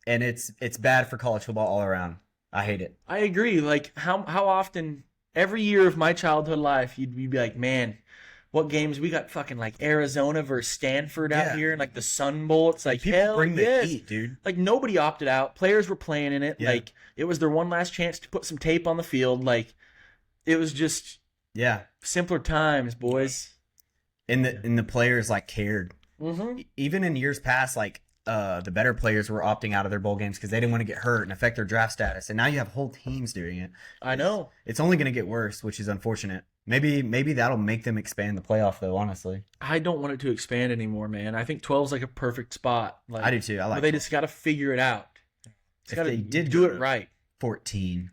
and it's bad for college football all around. I hate it. I agree. Like how often every year of my childhood life you'd be like, man, what games we got? Fucking like Arizona versus Stanford out Yeah. here, and like the Sun Bowl. It's like People hell bring the yes. heat, dude. Like nobody opted out. Players were playing in it. Yeah. Like it was their one last chance to put some tape on the field. Like it was just Yeah, simpler times, boys. and the players like cared. Mm-hmm. Even in years past, like the better players were opting out of their bowl games because they didn't want to get hurt and affect their draft status. And now you have whole teams doing it. I know. It's only going to get worse, which is unfortunate. Maybe that'll make them expand the playoff, though. Honestly, I don't want it to expand anymore, man. I think 12 is like a perfect spot. Like, I do too. I but like. they just got to figure it out. If Gotta they did do go it to right. 14.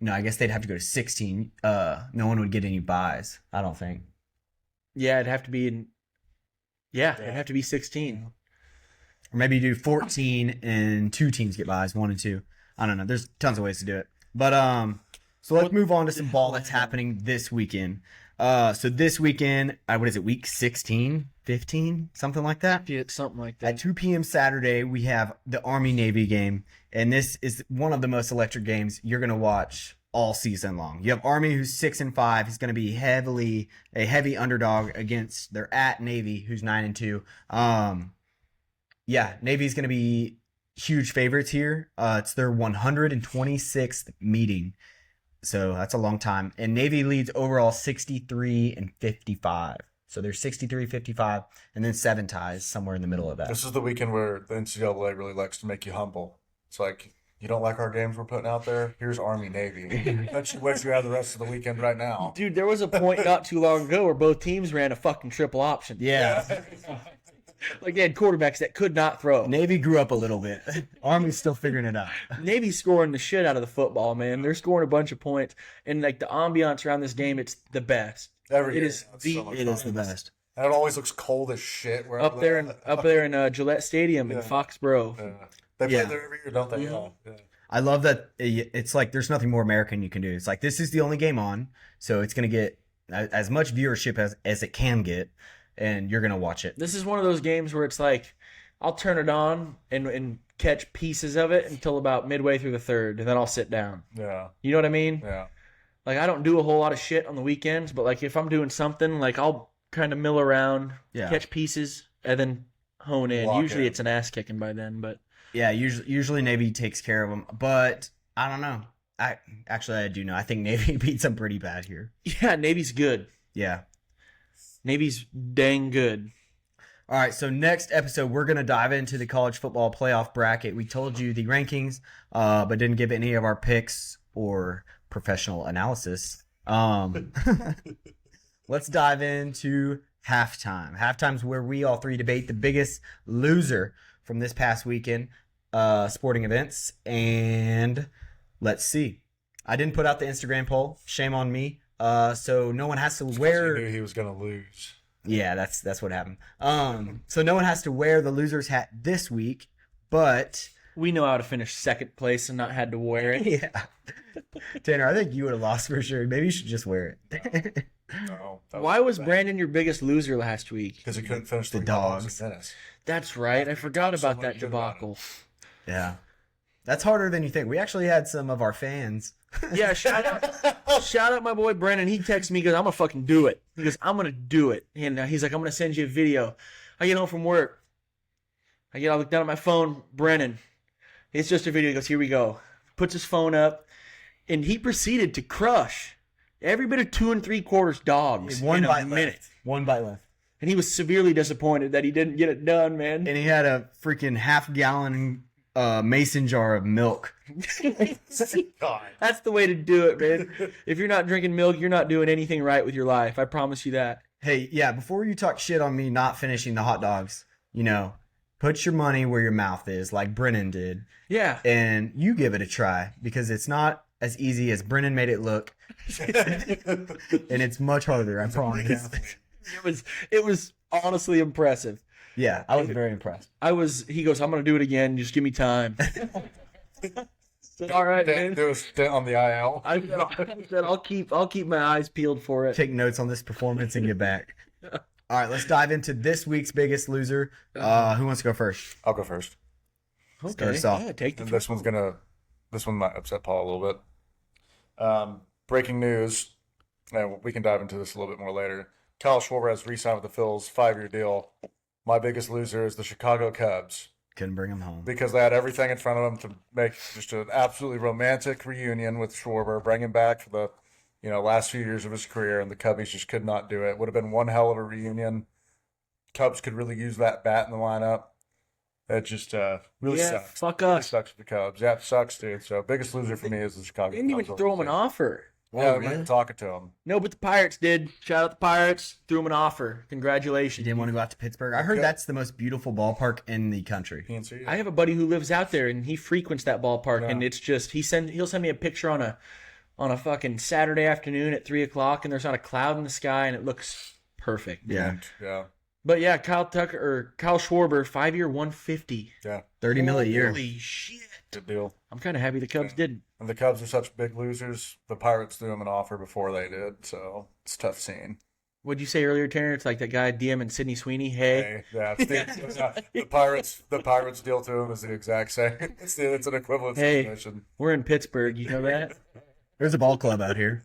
No, I guess they'd have to go to 16. No one would get any buys. I don't think. Yeah, it'd have to be in. Yeah, it'd have to be 16. Or maybe you do 14 and 2 teams get buys, 1 and 2. I don't know. There's tons of ways to do it. But so let's move on to some ball that's happening this weekend. So this weekend, what is it? Week 16, 15, something like that. Yeah, it's something like At that. 2 p.m. Saturday, we have the Army-Navy game, and this is one of the most electric games you're going to watch all season long. You have Army, who's 6-5. He's going to be a heavy underdog against their Navy, who's 9-2. Yeah, Navy's going to be huge favorites here. It's their 126th meeting, so that's a long time. And Navy leads overall 63-55. So there's 63-55, and then 7 ties somewhere in the middle of that. This is the weekend where the NCAA really likes to make you humble. It's like, you don't like our games we're putting out there? Here's Army Navy. That should wait you out the rest of the weekend right now. Dude, there was a point not too long ago where both teams ran a fucking triple option. Yeah. Like they had quarterbacks that could not throw. Navy grew up a little bit. Army's still figuring it out. Navy's scoring the shit out of the football, man. They're scoring a bunch of points. And like the ambiance around this game, it's the best. Every It year, is it's the- so much It is fun. the best. And it always looks cold as shit. Wherever Up there in Gillette Stadium in Yeah. Foxborough. They play Yeah. there every year, don't they? Mhm. Yeah. I love that it's like there's nothing more American you can do. It's like this is the only game on, so it's going to get as much viewership as it can get, and you're going to watch it. This is one of those games where it's like I'll turn it on and catch pieces of it until about midway through the third, and then I'll sit down. Yeah. You know what I mean? Yeah. Like, I don't do a whole lot of shit on the weekends, but like if I'm doing something, like I'll kind of mill around, catch pieces, and then hone in. Lock Usually in. it's an ass kicking by then, but Yeah, usually Navy takes care of them, but I don't know. I do know. I think Navy beats them pretty bad here. yeah, Navy's good. Yeah. Navy's dang good. All right, so next episode, we're going to dive into the college football playoff bracket. We told you the rankings, but didn't give any of our picks or professional analysis. Let's dive into halftime. Halftime's where we all three debate the biggest loser from this past weekend sporting events. And let's see. I didn't put out the Instagram poll. Shame on me. So no one has to wear... He knew he was going to lose. Yeah, that's what happened. So no one has to wear the loser's hat this week, but We know how to finish second place and not had to wear it. yeah, Tanner, I think you would have lost for sure. Maybe you should just wear it. No. Why was Brandon your biggest loser last week? Because he couldn't finish The the dogs. dogs. In tennis. That's right. I forgot about Someone that should have done debacle. Yeah, that's harder than you think. We actually had some of our fans. Yeah, shout out my boy Brandon. He texts me, he goes, I'm going to fucking do it. He goes, I'm going to do it. And he's like, I'm going to send you a video. I get home from work. I look down at my phone, Brennan. It's just a video. He goes, here we go. Puts his phone up. And he proceeded to crush every bit of 2 3/4 dogs One in a bite minute. left. One bite left. And he was severely disappointed that he didn't get it done, man. And he had a freaking half-gallon mason jar of milk. God. That's the way to do it, man. If you're not drinking milk, you're not doing anything right with your life. I promise you that. Hey, yeah, before you talk shit on me not finishing the hot dogs, put your money where your mouth is, like Brennan did, Yeah. and you give it a try, because it's not as easy as Brennan made it look, and it's much harder, I promise. It was honestly impressive. Yeah, I was very impressed. He goes, I'm going to do it again. Just give me time. Said, all right, man. There was stint on the IL. I said, I'll keep my eyes peeled for it. Take notes on this performance and get back. All right, let's dive into this week's biggest loser. Who wants to go first? I'll go first. Okay. Start us off. Yeah, take the And this one might upset Paul a little bit. Breaking news. And we can dive into this a little bit more later. Kyle Schwarber has re-signed with the Phils, 5-year deal. My biggest loser is the Chicago Cubs Couldn't bring him home. because they had everything in front of them to make just an absolutely romantic reunion with Schwarber, bring him back for the last few years of his career, and the Cubbies just could not do it. Would have been one hell of a reunion. Cubs could really use that bat in the lineup. It just really sucks. Fuck Really us. sucks for the Cubs. Yeah, it sucks, dude. So biggest loser for me is the Chicago They didn't even Cubs. throw him an offer. Yeah, we were talking to him. No, but the Pirates did. Shout out the Pirates. Threw him an offer. You Congratulations. didn't want to go out to Pittsburgh? I heard Okay. that's the most beautiful ballpark in the country. PNC. I have a buddy who lives out there, and he frequents that ballpark, and Yeah. it's just he'll send me a picture on a fucking Saturday afternoon at 3:00, and there's not a cloud in the sky, and it looks perfect. Yeah. Yeah. But yeah, Kyle Schwarber, 5-year, 150. Yeah. 30 mil a year. Holy shit! Good deal. I'm kind of happy the Cubs didn't. And the Cubs are such big losers. The Pirates threw him an offer before they did, so it's a tough scene. What'd you say earlier, Tanner? It's like that guy DMing Sidney Sweeney. Hey, Yeah, the Pirates deal to him is the exact same. It's an equivalent Hey. situation. we're in Pittsburgh. You know that? There's a ball club out here.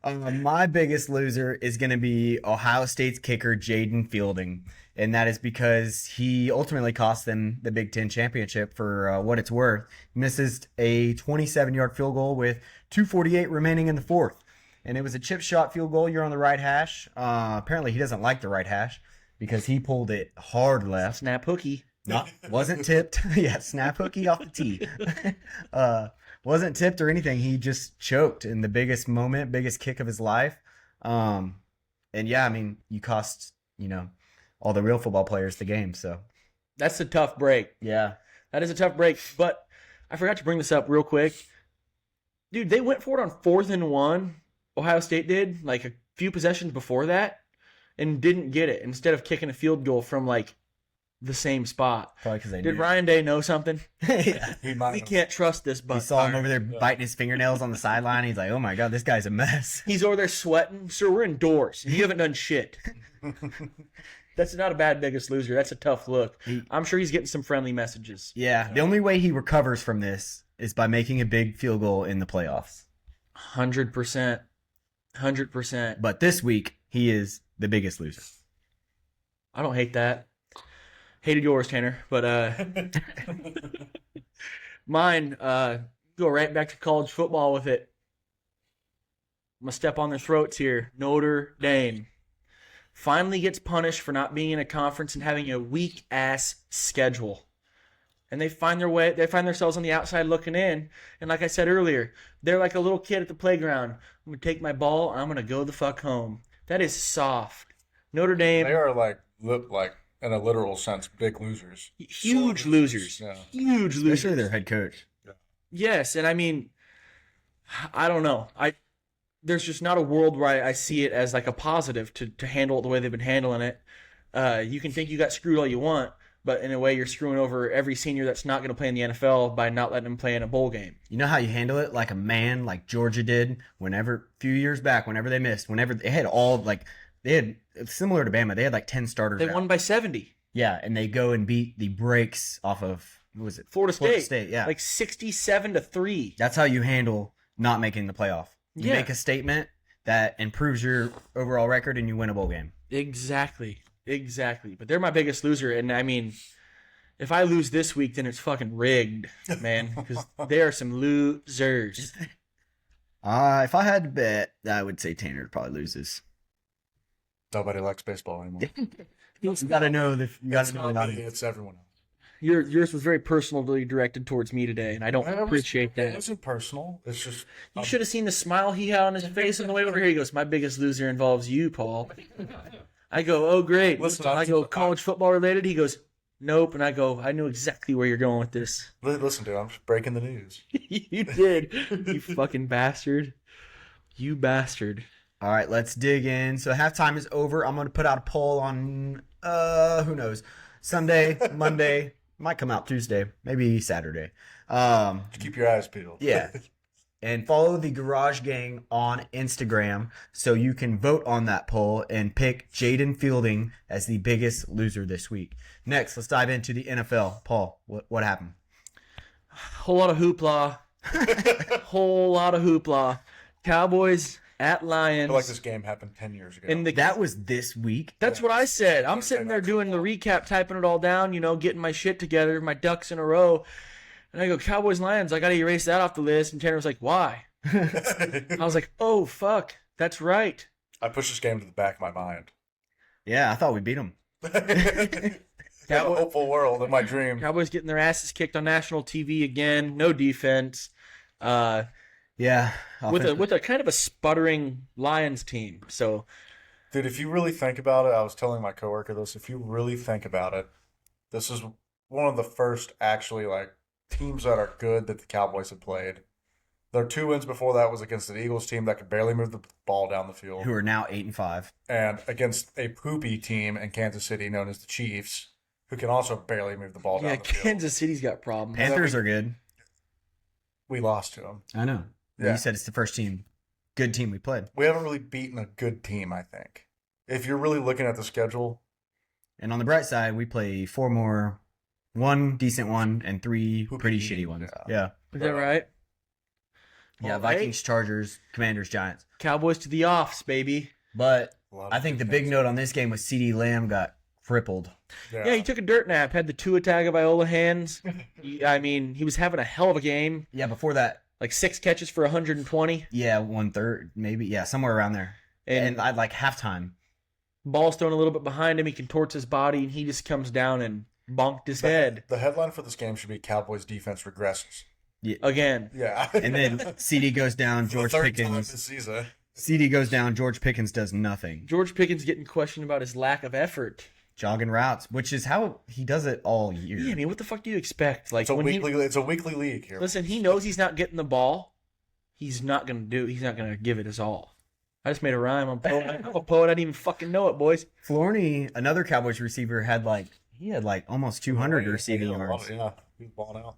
My biggest loser is going to be Ohio State's kicker, Jaden Fielding. And that is because he ultimately cost them the Big Ten championship for what it's worth. He misses a 27-yard field goal with 2:48 remaining in the fourth. And it was a chip shot field goal. You're on the right hash. Apparently he doesn't like the right hash because he pulled it hard left. Snap hooky. Wasn't tipped. Yeah, snap hooky off the tee. Wasn't tipped or anything. He just choked in the biggest moment, biggest kick of his life. And yeah, I mean, you cost, all the real football players the game. So That's a tough break. yeah, That is a tough break. But I forgot to bring this up real quick. Dude, they went for it on 4th and 1. Ohio State did, like a few possessions before that, and didn't get it. Instead of kicking a field goal from like the same spot. probably because they Did knew. Ryan Day know something? Yeah. He might We have. can't trust this He butt. saw him over there biting his fingernails on the sideline. He's like, "Oh my god, this guy's a mess." He's over there sweating. Sir, we're indoors. You haven't done shit. That's not a bad biggest loser. That's a tough look. He- I'm sure he's getting some friendly messages. Yeah, the only way he recovers from this is by making a big field goal in the playoffs. 100%. 100%. But this week, he is the biggest loser. I don't hate that. Hated yours, Tanner. But mine, go right back to college football with it. I'm going to step on their throats here. Notre Dame finally gets punished for not being in a conference and having a weak-ass schedule. And they find themselves on the outside looking in. And like I said earlier, they're like a little kid at the playground. I'm going to take my ball, and I'm going to go the fuck home. That is soft. Notre Dame. They are like in a literal sense, big losers. Huge losers. Yeah. Huge losers. Especially their head coach. Yes, and I mean, I don't know. There's just not a world where I see it as like a positive to handle it the way they've been handling it. You can think you got screwed all you want, but in a way you're screwing over every senior that's not going to play in the NFL by not letting them play in a bowl game. You know how you handle it like a man, like Georgia did a few years back, whenever they missed, whenever they had it's similar to Bama. They had like 10 starters. They out. won by 70. Yeah, and they go and beat the brakes off of, what was it? Florida State. Yeah. Like 67-3. That's how you handle not making the playoff. You make a statement that improves your overall record and you win a bowl game. Exactly. But they're my biggest loser, and I mean, if I lose this week, then it's fucking rigged, man, because they are some losers. If I had to bet, I would say Tanner probably loses. Nobody likes baseball anymore. You gotta know It's not me, it's everyone else. Yours was very personally directed towards me today, and I don't appreciate It that. wasn't personal. It's just You should have seen the smile he had on his face on the way over here. He goes, "My biggest loser involves you, Paul." I go, "Oh, great." Listen, I go, "College football related?" He goes, "Nope." And I go, "I knew exactly where you're going with this." listen, dude. I'm just breaking the news. You did. You fucking bastard. You bastard. All right, let's dig in. So halftime is over. I'm gonna put out a poll on who knows, Sunday, Monday, might come out Tuesday, maybe Saturday. Keep your eyes peeled. Yeah. And follow the Garage Gang on Instagram so you can vote on that poll and pick Jaden Fielding as the biggest loser this week. Next, let's dive into the NFL. Paul, what happened? Whole lot of hoopla. Whole lot of hoopla. Cowboys at I Lions. feel like this game happened 10 years ago. And That was this week. That's what I said. I'm sitting there doing the recap, typing it all down, getting my shit together, my ducks in a row. And I go, Cowboys, Lions, I got to erase that off the list. And Tanner was like, why? I was like, oh, fuck. That's right. I pushed this game to the back of my mind. Yeah, I thought we beat them. Have a hopeful world in my dream. Cowboys getting their asses kicked on national TV again. No defense. Yeah. With a kind of a sputtering Lions team. So, Dude, if you really think about it, I was telling my coworker this. If you really think about it, this is one of the first actually teams that are good that the Cowboys have played. Their 2 wins before that was against an Eagles team that could barely move the ball down the field, Who are now 8-5. and against a poopy team in Kansas City known as the Chiefs, who can also barely move the ball yeah, down the field. Kansas City's got problems. Panthers are good. We lost to them. I know. Yeah. You said it's the first good team we played. We haven't really beaten a good team, I think. If you're really looking at the schedule, And on the bright side, we play 4 more, 1 decent one, and 3 Poopy pretty team, shitty ones. yeah. Yeah. Is that right? Yeah, Well, Vikings, Chargers, Commanders, Giants. Cowboys to the offs, baby. But a lot of I think the big defense. note on this game was CeeDee Lamb got crippled. Yeah, he took a dirt nap, had the Tua Tagovailoa hands. He was having a hell of a game. Yeah, before that, Like 6 catches for 120. yeah, 1/3, maybe. Yeah, somewhere around there. And I'd like halftime. Ball's thrown a little bit behind him. He contorts his body, and he just comes down and bonked his head The headline for this game should be Cowboys defense regresses. again. Yeah. And then CD goes down, For the George third time Pickens. this season. CD goes down, George Pickens does nothing. George Pickens getting questioned about his lack of effort. Jogging routes, which is how he does it all year. Yeah, I mean, what the fuck do you expect? Like It's a when weekly league here. listen, he knows he's not getting the ball. He's not gonna give it his all. I just made a rhyme. I'm a poet. I didn't even fucking know it, boys. Florney, another Cowboys receiver, had almost 200 receiving yards. Yeah, he's balling out.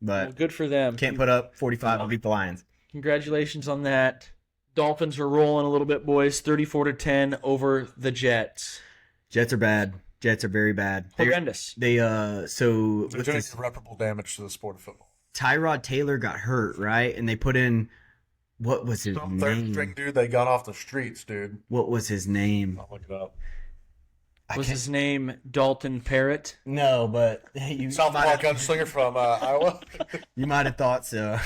Well, But good for them. can't put up 45 to beat the Lions. Congratulations on that. Dolphins are rolling a little bit, boys. 34-10 over the Jets. Jets are bad. Jets are very bad. Horrendous. They so They're what's doing this? irreparable damage to the sport of football. Tyrod Taylor got hurt, right? And they put in what was his Some third name? string dude they got off the streets, dude. What was his name? I'll look it up. Was his name Dalton Parrott? No, but you Southpaw gunslinger from Iowa. you might have thought so.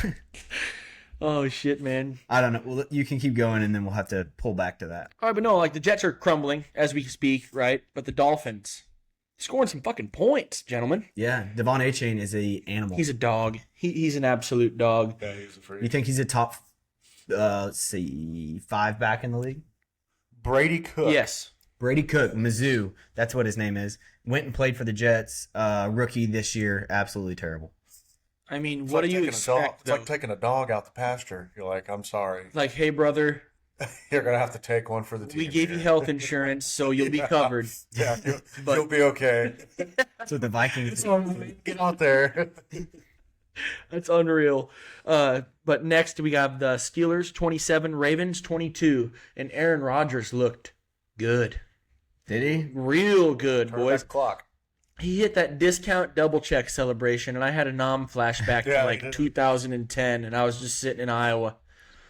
Oh shit, man. I don't know. Well, you can keep going, and then we'll have to pull back to that. All right, but no, like the Jets are crumbling as we speak, right? But the Dolphins scoring some fucking points, gentlemen. Yeah, Devon Achane is a animal. He's a dog. He's an absolute dog. Yeah, he's a freak. You think he's a top, let's see, 5 back in the league? Brady Cook. Yes. Brady Cook, Mizzou, that's what his name is. Went and played for the Jets. Rookie this year, absolutely terrible. I mean, It's what like do you taking a dog- expect? It's like though? taking a dog out the pasture. You're like, I'm sorry. Like, hey, brother, You're gonna have to take one for the team. we gave you here. health insurance, so you'll be Yeah. covered. Yeah, But- you'll be okay. So the Vikings. Get out there. That's unreal. But next we got the Steelers 27, Ravens 22, and Aaron Rodgers looked good, Did he? real good, Turn boys. that clock. He hit that discount double check celebration, and I had a nom flashback Yeah, to he like did. 2010, and I was just sitting in Iowa.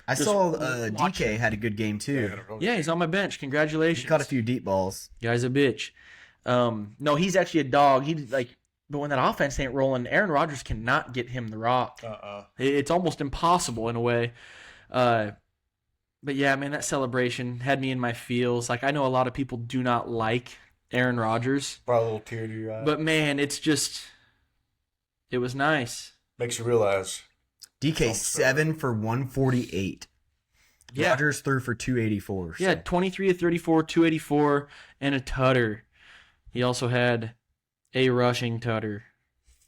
I Just saw watch DK had a good game too. Yeah, he's on my bench. He Congratulations. caught a few deep balls. Guy's a bitch. No, he's actually a dog. He like, but when that offense ain't rolling, Aaron Rodgers cannot get him the rock. It's almost impossible in a way. But yeah, man, that celebration had me in my feels. Like, I know a lot of people do not like Aaron Rodgers, Brought a little tear to your eye. but man, it was nice. Makes you realize. DK 7 for 148. Yeah. Rodgers threw for 284. Yeah, 23 of 34, 284, and a tutter. He also had a rushing tutter.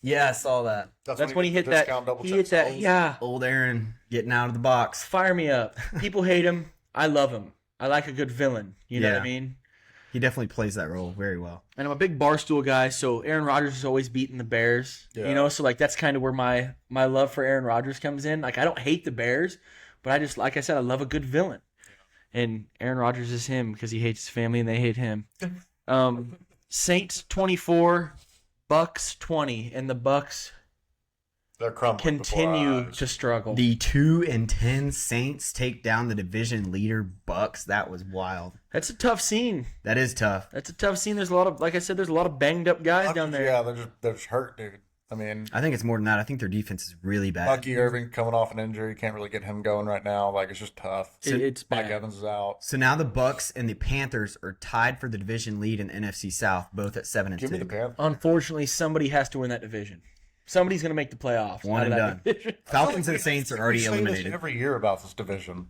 Yeah, I saw that. That's when he hit that. discount double He check hit that. zones. Yeah. Old Aaron getting out of the box. Fire me up. People hate him. I love him. I like a good villain. You know what I Yeah. mean? He definitely plays that role very well. And I'm a big Barstool guy, so Aaron Rodgers is always beating the Bears. Yeah. You know, so like that's kind of where my love for Aaron Rodgers comes in. Like, I don't hate the Bears, but I just, like I said, I love a good villain. And Aaron Rodgers is him because he hates his family and they hate him. Saints 24, Bucks 20, and the Bucks They're crumbling before our continue eyes. to struggle. The 2-10 Saints take down the division leader Bucks. That was wild. That's a tough scene. That is tough. That's a tough scene. There's a lot of, like I said, there's a lot of banged up guys down there. Yeah, they're just hurt, dude. I mean, I think it's more than that. I think their defense is really bad. Bucky Irving coming off an injury, can't really get him going right now. Like, it's just tough. It's Mike bad. Evans is out. So now the Bucks and the Panthers are tied for the division lead in the NFC South, both at 7 and Give 2. me the Panthers. Unfortunately, somebody has to win that division. Somebody's going to make the playoffs. One out of and that done. division. Falcons and Saints are already We say this eliminated. every year about this division.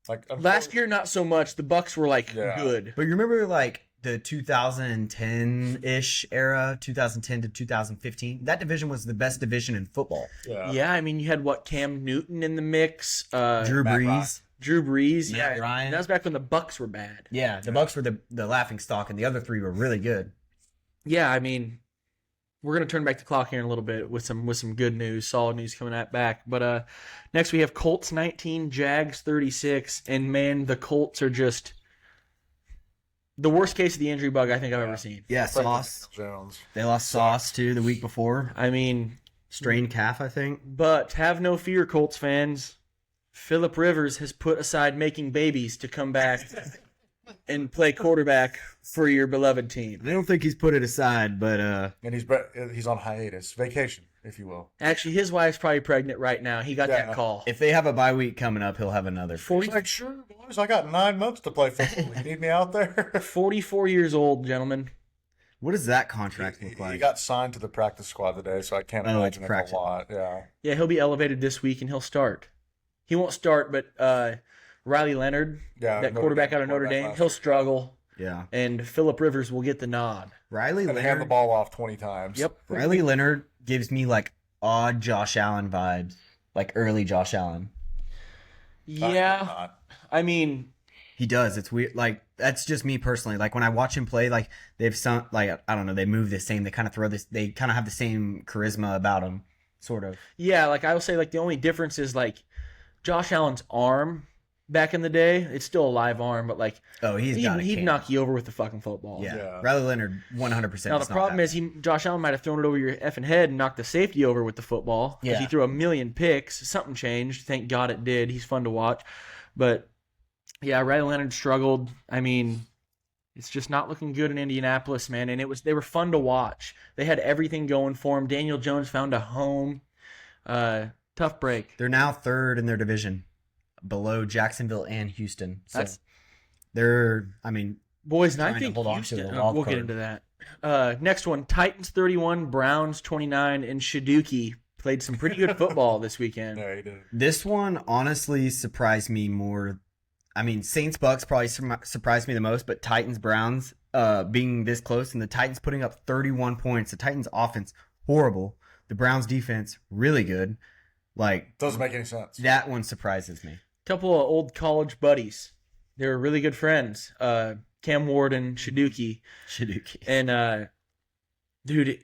Like Last year, not so much. The Bucks were like Yeah. good. But you remember like the 2010-ish era, 2010 to 2015? That division was the best division in football. Yeah, I mean, you had Cam Newton in the mix. Drew Matt Brees. Drew Brees. Matt Yeah, Ryan. that was back when the Bucks were bad. Yeah, the Bucks were the laughing stock, and the other 3 were really good. Yeah, I mean, we're gonna turn back the clock here in a little bit with some good news, solid news coming back. But next we have Colts 19, Jags 36, and man, the Colts are just the worst case of the injury bug I think I've ever seen. Yeah, Sauce. Jones. They lost Sauce too the week before. I mean, Strained calf, I think. but have no fear, Colts fans. Phillip Rivers has put aside making babies to come back and play quarterback for your beloved team. I don't think he's put it aside, but And he's on hiatus, vacation, if you will. Actually, his wife's probably pregnant right now. He got Yeah. that call. if they have a bye week coming up, he'll have another. He's like, sure, boys, I got 9 months to play football. You need me out there? 44 years old, gentlemen. What does that contract look He like? got signed to the practice squad today, so I can't Oh, it's imagine it's practice. a lot. Yeah. Yeah, he'll be elevated this week and he'll start. He won't start, but Riley Leonard, Yeah. that quarterback out of Notre Dame, last he'll year. struggle, Yeah, and Phillip Rivers will get the nod. Riley And hand the Leonard. ball off 20 times. Yep. Riley Leonard gives me like odd Josh Allen vibes, like early Josh Allen. Yeah, Not. I mean, He does. It's weird. Like that's just me personally. Like when I watch him play, like they've some like I don't know. They move the same. They kind of throw this. They kind of have the same charisma about them, sort of. yeah, like I will say, like the only difference is like Josh Allen's arm back in the day. It's still a live arm, but like Oh, he'd knock you over with the fucking football. Yeah. Yeah. Riley Leonard, 100%. Now the problem is Josh Allen might have thrown it over your effing head and knocked the safety over with the football because Yeah. he threw a million picks. Something changed. Thank God it did. He's fun to watch, but yeah, Riley Leonard struggled. I mean, it's just not looking good in Indianapolis, man. And they were fun to watch. They had everything going for him. Daniel Jones found a home. Tough break. They're now third in their division, below Jacksonville and Houston. So That's boys, and I trying to think hold on to Houston. the wild We'll get card. into that. Next one: Titans 31, Browns 29, and Shaduki played some pretty good football this weekend. Yeah, he did. This one honestly surprised me more. I mean, Saints Bucks probably surprised me the most, but Titans Browns being this close and the Titans putting up 31 points. The Titans offense horrible. The Browns defense really good. Like, Doesn't make any sense. that one surprises me. Couple of old college buddies. They were really good friends. Cam Ward and Shaduki. Shaduki. And dude,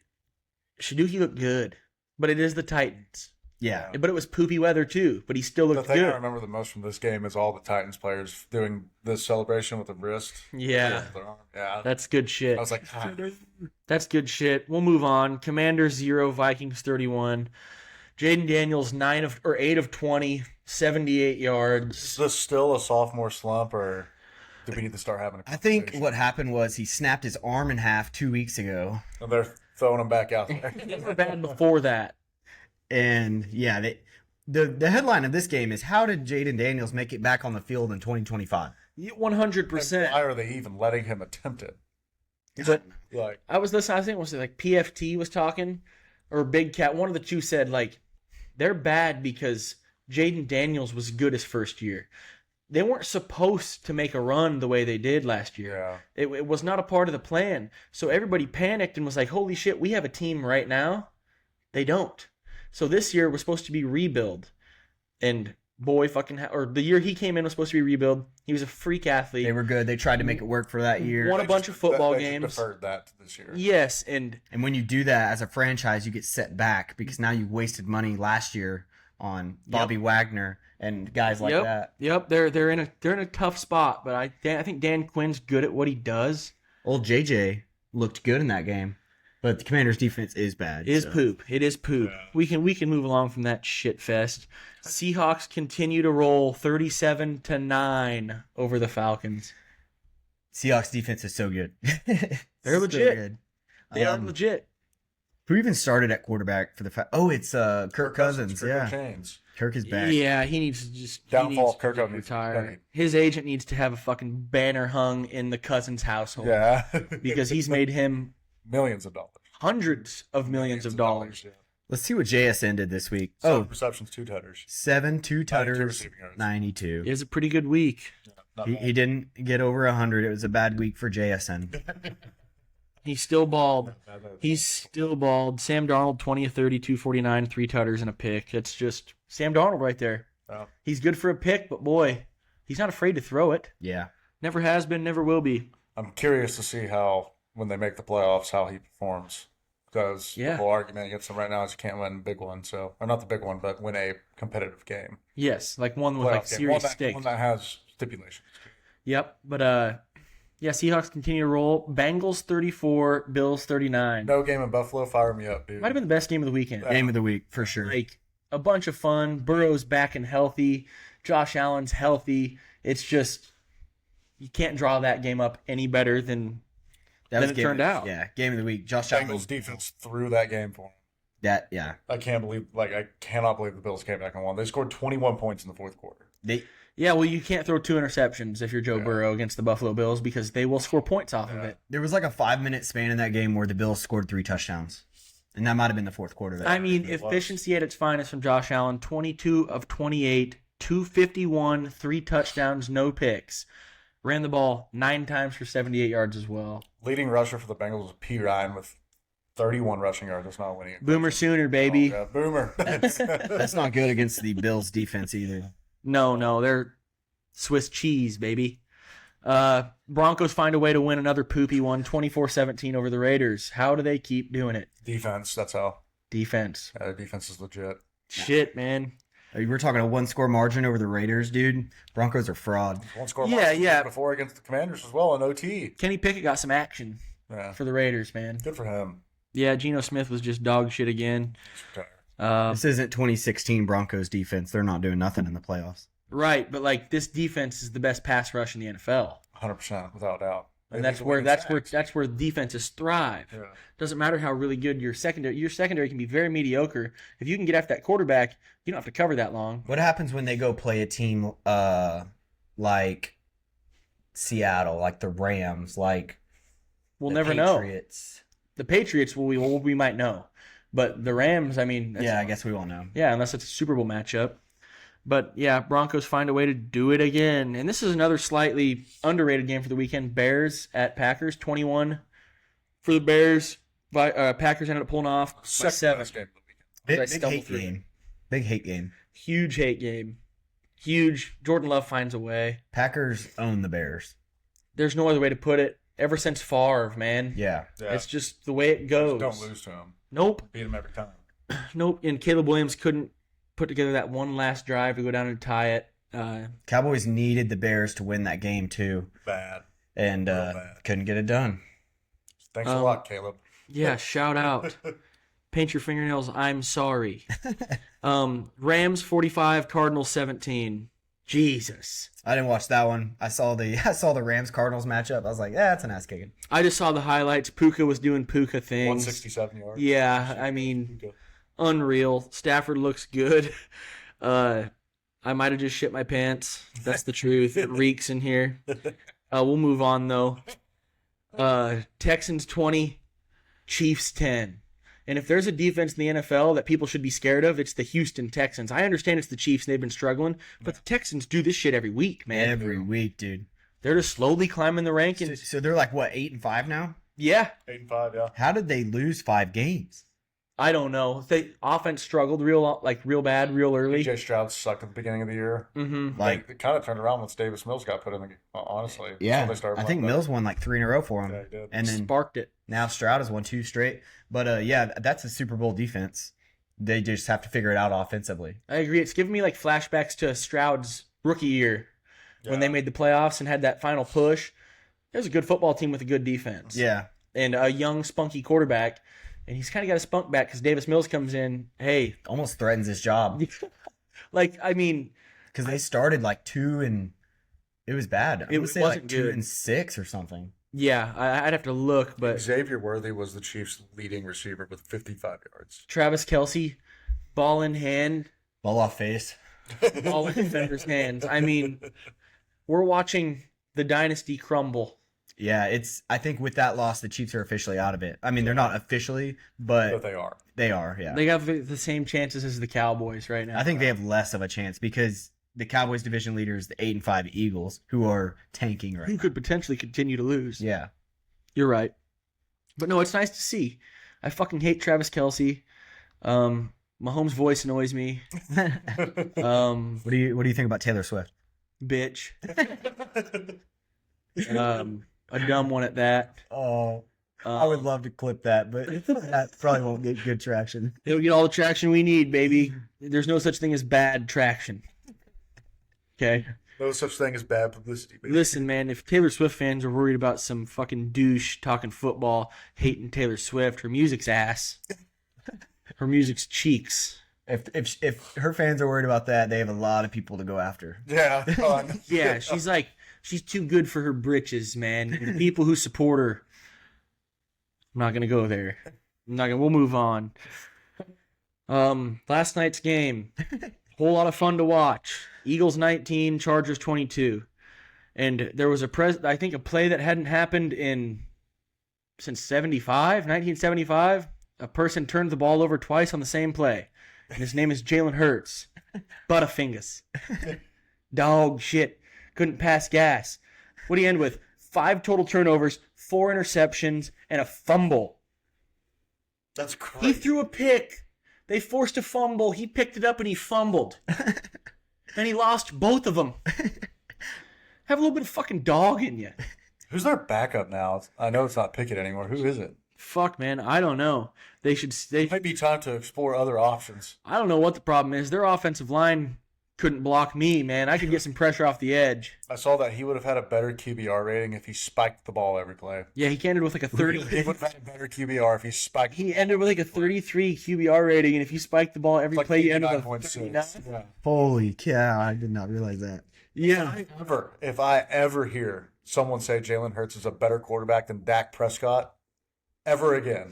Shaduki looked good, but it is the Titans. Yeah. But it was poopy weather too. But he still The looked thing I good. remember the most from this game is all the Titans players doing this celebration with the wrist. Yeah, With their arm. Yeah. that's good shit. I was like, ah. That's good shit. We'll move on. Commanders 0, Vikings 31. Jaden Daniels 8 of 20, 78 yards. Is this still a sophomore slump, or do we need to start having a I think conversation? what happened was he snapped his arm in half 2 weeks ago. And they're throwing him back out there. They were bad before that. And yeah, the headline of this game is, how did Jaden Daniels make it back on the field in 2025? 100%. Why are they even letting him attempt it? But Like, I was listening. I think it was like PFT was talking, or Big Cat. One of the two said like they're bad because Jaden Daniels was good his first year. They weren't supposed to make a run the way they did last year. yeah. It was not a part of the plan. So everybody panicked and was like, "Holy shit, we have a team right now." They don't. So this year was supposed to be rebuild, and boy, or the year he came in was supposed to be rebuild. He was a freak athlete. They were good. They tried to make it work for that year. Won a bunch of football They games. deferred that to this year. Yes, and And when you do that as a franchise, you get set back because now you wasted money last year on Bobby Wagner and guys like that. Yep, they're in a tough spot, but I think Dan Quinn's good at what he does. Old JJ looked good in that game, but the Commanders' defense is bad. It is so. poop. It is poop. Yeah. We can move along from that shit fest. Seahawks continue to roll 37-9 over the Falcons. Seahawks defense is so good. They're So legit. good. They are legit. Who even started at quarterback for the it's Kirk Cousins. Kirk Yeah, Chains. Kirk is back. Yeah, he needs to just Downfall he Kirk needs to needs to retire. retire. His agent needs to have a fucking banner hung in the Cousins household Yeah. because he's made him millions of dollars. hundreds of millions of dollars. Yeah. Let's see what JSN did this week. 7 receptions, 2 tutters. 7, 2 tutters, receiving yards. 92. It was a pretty good week. Yeah, not He bad. didn't get over 100. It was a bad week for JSN. He's still bald. Bad. He's still bald. Sam Darnold, 20 of 30, 249, 3 tutters and a pick. It's just Sam Darnold right there. Oh. He's good for a pick, but boy, he's not afraid to throw it. Yeah. Never has been, never will be. I'm curious to see how, when they make the playoffs, how he performs. Because Yeah. the whole argument against him right now is you can't win a big one. So, or not the big one, but win a competitive game. Yes, like one with like Playoff game. serious One stakes. that has stipulations. Yep, but yeah, Seahawks continue to roll. Bengals 34, Bills 39. No game in Buffalo, fire me up, dude. Might have been the best game of the weekend. Game of the week, for sure. Like a bunch of fun. Burrow's back and healthy. Josh Allen's healthy. It's just you can't draw that game up any better than That Then was it turned out. Yeah, game of the week. Josh Allen. Bengals defense threw that game for him. That, yeah. I cannot believe the Bills came back and won. They scored 21 points in the fourth quarter. Yeah, well, you can't throw 2 interceptions if you're Joe Burrow against the Buffalo Bills because they will score points off of it. There was like a 5-minute span in that game where the Bills scored 3 touchdowns. And that might have been the fourth quarter. I mean, It was. efficiency at its finest from Josh Allen, 22 of 28, 251, 3 touchdowns, no picks. Ran the ball 9 times for 78 yards as well. Leading rusher for the Bengals was P. Ryan with 31 rushing yards. That's not winning. Boomer Sooner, baby. Oh, yeah, Boomer. That's not good against the Bills defense either. No, they're Swiss cheese, baby. Broncos find a way to win another poopy one, 24-17 over the Raiders. How do they keep doing it? Defense. That's how. Defense. Defense is legit. Shit, man. We're talking a 1-score margin over the Raiders, dude. Broncos are fraud. One score Yeah. before against the Commanders as well in OT. Kenny Pickett got some action for the Raiders, man. Good for him. Yeah, Geno Smith was just dog shit again. This isn't 2016 Broncos defense. They're not doing nothing in the playoffs. Right, but like this defense is the best pass rush in the NFL. 100%, without a doubt. And that's where defenses thrive. Yeah. Doesn't matter how really good your secondary. Your secondary can be very mediocre. If you can get after that quarterback, you don't have to cover that long. What happens when they go play a team like Seattle, like the Rams, like We'll the never Patriots? know. The Patriots, we might know, but the Rams, I mean, Yeah, I guess we won't know. yeah, unless it's a Super Bowl matchup. But yeah, Broncos find a way to do it again. And this is another slightly underrated game for the weekend. Bears at Packers, 21 for the Bears. Packers ended up pulling off by 7. Best game of the weekend. Big hate game. Big hate game. Huge hate game. Huge. Jordan Love finds a way. Packers own the Bears. There's no other way to put it. Ever since Favre, man. Yeah. It's just the way it goes. Just don't lose to him. Nope. Beat him every time. Nope. And Caleb Williams couldn't put together that one last drive to go down and tie it. Cowboys needed the Bears to win that game too, Bad. and Real bad. couldn't get it done. Thanks a lot, Caleb. Yeah, shout out. Paint your fingernails, I'm sorry. Rams 45, Cardinals 17. Jesus. I didn't watch that one. I saw the Rams Cardinals matchup. I was like, that's an ass kicking. I just saw the highlights. Puka was doing Puka things. 167 yards. Yeah, I mean, unreal. Stafford looks good. I might have just shit my pants. That's the truth. It reeks in here. We'll move on, though. Texans 20, Chiefs 10. And if there's a defense in the NFL that people should be scared of, it's the Houston Texans. I understand it's the Chiefs and they've been struggling, but the Texans do this shit every week, man. Every week, dude. They're just slowly climbing the rankings. So they're like, what, 8-5 now? Yeah. 8-5, yeah. How did they lose 5 games? I don't know. The offense struggled real bad, real early. DJ Stroud sucked at the beginning of the year. Mm-hmm. Like, It kind of turned around once Davis Mills got put in the game, honestly. yeah, So they started I think playing Mills won like 3 in a row for him. Yeah, he did. And then Sparked it. now Stroud has won 2 straight. But yeah, that's a Super Bowl defense. They just have to figure it out offensively. I agree. It's giving me like flashbacks to Stroud's rookie year when they Yeah. made the playoffs and had that final push. It was a good football team with a good defense. Yeah. And a young, spunky quarterback. And he's kind of got a spunk back because Davis Mills comes in. Hey, Almost threatens his job. like, I mean, Because they started like 2 and it was bad. I It would say like wasn't 2 good. and 6 or something. yeah, I'd have to look. But Xavier Worthy was the Chiefs' leading receiver with 55 yards. Travis Kelce, ball in hand, Ball off face. ball in defender's hands. I mean, we're watching the dynasty crumble. Yeah, I think with that loss, the Chiefs are officially out of it. I mean, they're not officially, but But they are. they are, yeah. They have the same chances as the Cowboys right now. I think they have less of a chance because the Cowboys division leaders, the 8-5 Eagles, who are tanking right who now. could potentially continue to lose. Yeah. You're right. But no, it's nice to see. I fucking hate Travis Kelce. Mahomes' voice annoys me. What do you think about Taylor Swift? Bitch. A dumb one at that. Oh, I would love to clip that, but that probably won't get good traction. It'll get all the traction we need, baby. There's no such thing as bad traction. Okay? No such thing as bad publicity, baby. Listen, man, if Taylor Swift fans are worried about some fucking douche talking football, hating Taylor Swift, her music's ass. Her music's cheeks. If her fans are worried about that, they have a lot of people to go after. Yeah. Yeah, she's too good for her britches, man. And the people who support her, I'm not gonna go there. We'll move on. Last night's game, whole lot of fun to watch. Eagles 19, Chargers 22, and there was a play that hadn't happened since 1975. A person turned the ball over twice on the same play. And his name is Jalen Hurts. Butterfingers. Dog shit. Couldn't pass gas. What do you end with? 5 total turnovers, 4 interceptions, and a fumble. That's He crazy. threw a pick. They forced a fumble. He picked it up and he fumbled. And he lost both of them. Have a little bit of fucking dog in you. Who's their backup now? I know it's not Pickett anymore. Who is it? Fuck, man. I don't know. It might be time to explore other options. I don't know what the problem is. Their offensive line couldn't block me, man. I could get some pressure off the edge. I saw that he would have had a better QBR rating if he spiked the ball every play. Yeah, he ended with like a 30. He would have had a better QBR if he spiked. He ended with like a 33 QBR rating, and if you spike the ball every Like play, you end with a 89.6. 39. Yeah. Holy cow! I did not realize that. Yeah. If I ever hear someone say Jalen Hurts is a better quarterback than Dak Prescott, ever again,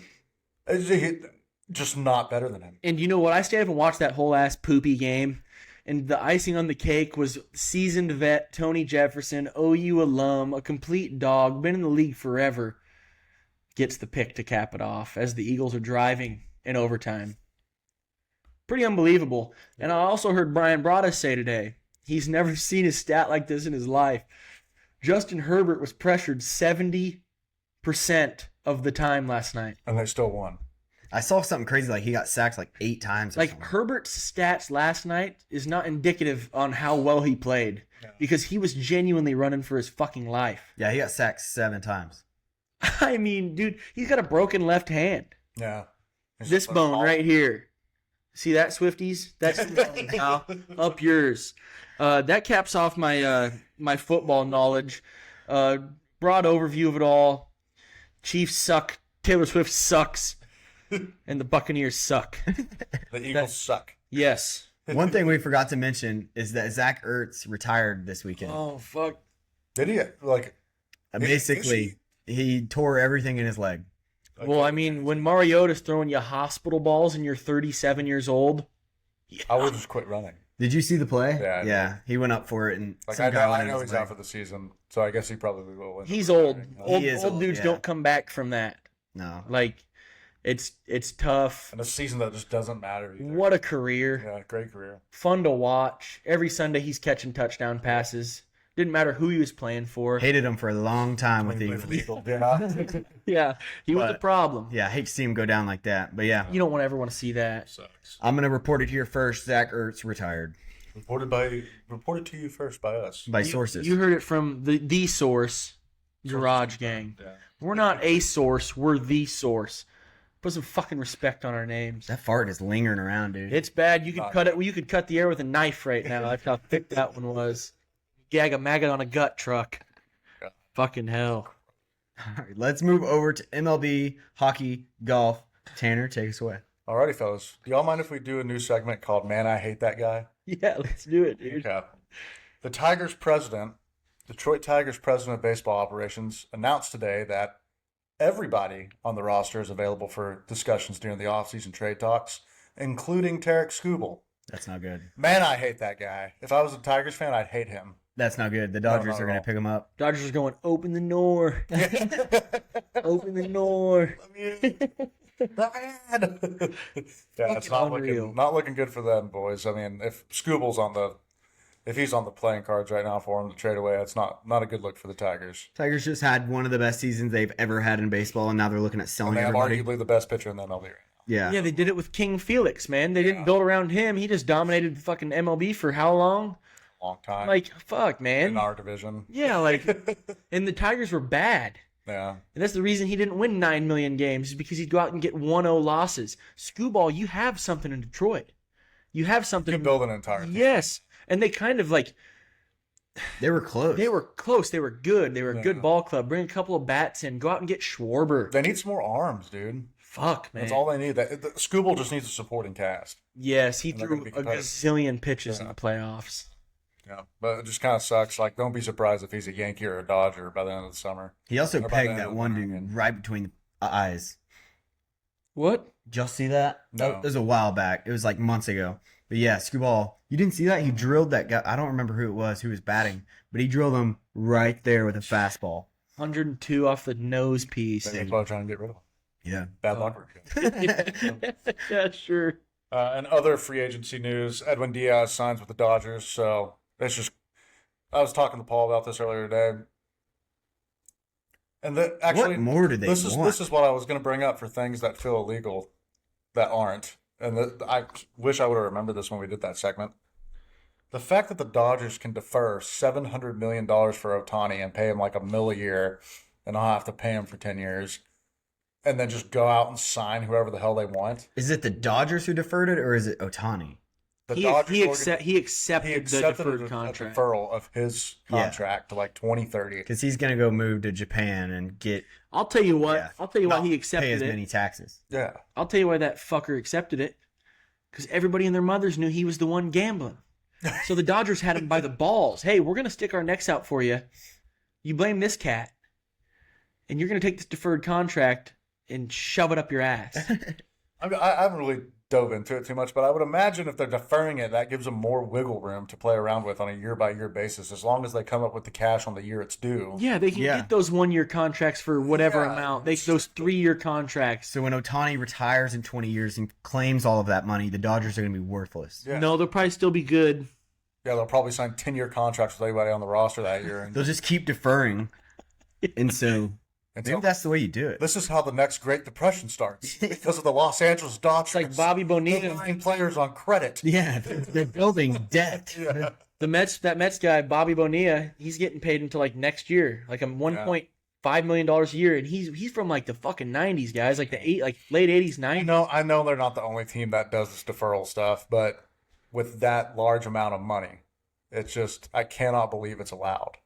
just not better than him. And you know what? I stayed up and watched that whole ass poopy game. And the icing on the cake was seasoned vet Tony Jefferson, OU alum, a complete dog, been in the league forever, gets the pick to cap it off as the Eagles are driving in overtime. Pretty unbelievable. And I also heard Brian Broaddus say today, he's never seen a stat like this in his life. Justin Herbert was pressured 70% of the time last night. And they still won. I saw something crazy, like he got sacked like 8 times. Like Herbert's stats last night is not indicative on how well he played because he was genuinely running for his fucking life. Yeah, he got sacked 7 times. I mean, dude, he's got a broken left hand. Yeah. This bone right here. See that, Swifties? That's pal. Up yours. That caps off my my football knowledge. Broad overview of it all. Chiefs suck. Taylor Swift sucks. And the Buccaneers suck. The Eagles suck. Yes. One thing we forgot to mention is that Zach Ertz retired this weekend. Oh, fuck. Did he? Like, Basically, he tore everything in his leg. Well, I mean, when Mariota's throwing you hospital balls and you're 37 years old, I would just quit running. Did you see the play? Yeah, Yeah, he went up for it, and Like, some guy went I in know his he's leg. out for the season, so I guess he probably will win. he's old. He is Old old, dudes yeah. don't come back from that. No. Like, it's tough. And a season that just doesn't matter either. What a career. Yeah, great career. Fun to watch. Every Sunday he's catching touchdown passes. Didn't matter who he was playing for. Hated him for a long time with the Eagles. Yeah. Yeah, he was But- the problem. Yeah, I hate to see him go down like that. But yeah, You don't ever want to see that. Sucks. I'm going to report it here first. Zach Ertz retired Reported to you first by us. by sources. You heard it from the source, GarageGang. Yeah. We're not a source. We're the source. Put some fucking respect on our names. That fart is lingering around, dude. It's bad. You could cut it. You could cut the air with a knife right now. That's how thick that one was. Gag a maggot on a gut truck. Yeah. Fucking hell. All right, let's move over to MLB, hockey, golf. Tanner, take us away. Alrighty, fellas. Do y'all mind if we do a new segment called "Man, I Hate That Guy"? Yeah, let's do it, dude. Okay. The Detroit Tigers president of baseball operations, announced today that everybody on the roster is available for discussions during the offseason trade talks, including Tarek Skubal. That's not good. Man, I hate that guy. If I was a Tigers fan, I'd hate him. That's not good. The Dodgers not are at going all. to pick him up. Dodgers are going, open the door. Open the door. Bad. Yeah, it's not unreal. looking good for them, boys. I mean, if he's on the playing cards right now for him to trade away, it's not a good look for the Tigers. Tigers just had one of the best seasons they've ever had in baseball, and now they're looking at And selling they have everybody. arguably the best pitcher in the MLB right now. Yeah. Yeah, they did it with King Felix, man. They didn't Yeah. build around him. He just dominated fucking MLB for how long? Long time. Like, fuck, in man. our division. Yeah, like, and the Tigers were bad. Yeah. And that's the reason he didn't win 9 million games, is because he'd go out and get 1-0 losses. Screwball, you have something in Detroit. You have You something. can build an entire team. Yes. And they kind of like, They were close. they were close. They were good. They were a good Yeah. ball club. Bring a couple of bats in. Go out and get Schwarber. They need some more arms, dude. Fuck, man. That's all they need. Skubal just needs a supporting cast. Yes, he And they're threw gonna be a competitive. gazillion pitches in Yeah. the playoffs. Yeah. But it just kind of sucks. Like, don't be surprised if he's a Yankee or a Dodger by the end of the summer. He also Or by the pegged end that of the one winter dude again. right between the eyes. What? Did y'all see that? No. That was a while back. It was like months ago. But yeah, Screwball, you didn't see that? He drilled that guy. I don't remember who it was who was batting, but he drilled him right there with a fastball. 102 off the nose piece. They're probably trying to get rid of him. Yeah. Bad luck. Yeah, sure. And other free agency news: Edwin Diaz signs with the Dodgers. So it's just, I was talking to Paul about this earlier today, and actually, What more do they this want? is what I was going to bring up for things that feel illegal, that aren't. And I wish I would have remembered this when we did that segment. The fact that the Dodgers can defer $700 million for Ohtani and pay him like $1 million a year, and I'll have to pay him for 10 years, and then just go out and sign whoever the hell they want. Is it the Dodgers who deferred it, or is it Otani? The He accepted the deferred contract. A deferral of his contract to like 2030. Because he's gonna go move to Japan and get I'll tell you what. Yeah. I'll tell you why he pay accepted as it. many taxes. Yeah. I'll tell you why that fucker accepted it. Because everybody and their mothers knew he was the one gambling. So the Dodgers had him by the balls. Hey, we're going to stick our necks out for you. You blame this cat. And you're going to take this deferred contract and shove it up your ass. I haven't really dove into it too much, but I would imagine if they're deferring it, that gives them more wiggle room to play around with on a year-by-year basis, as long as they come up with the cash on the year it's due. Yeah, they can get those 1-year contracts for whatever amount. Those 3-year contracts. So when Otani retires in 20 years and claims all of that money, the Dodgers are going to be worthless. Yeah. No, they'll probably still be good. Yeah, they'll probably sign 10-year contracts with anybody on the roster that year. And They'll just keep deferring. And so maybe that's the way you do it. This is how the next Great Depression starts, because of the Los Angeles Dodgers. It's like Bobby Bonilla. Buying players on credit. Yeah, they're building debt. Yeah. That Mets guy, Bobby Bonilla, he's getting paid until like next year, like $1.5 million a year, and he's from like the fucking 90s, guys, like late 80s, 90s. I know they're not the only team that does this deferral stuff, but with that large amount of money, it's just, I cannot believe it's allowed,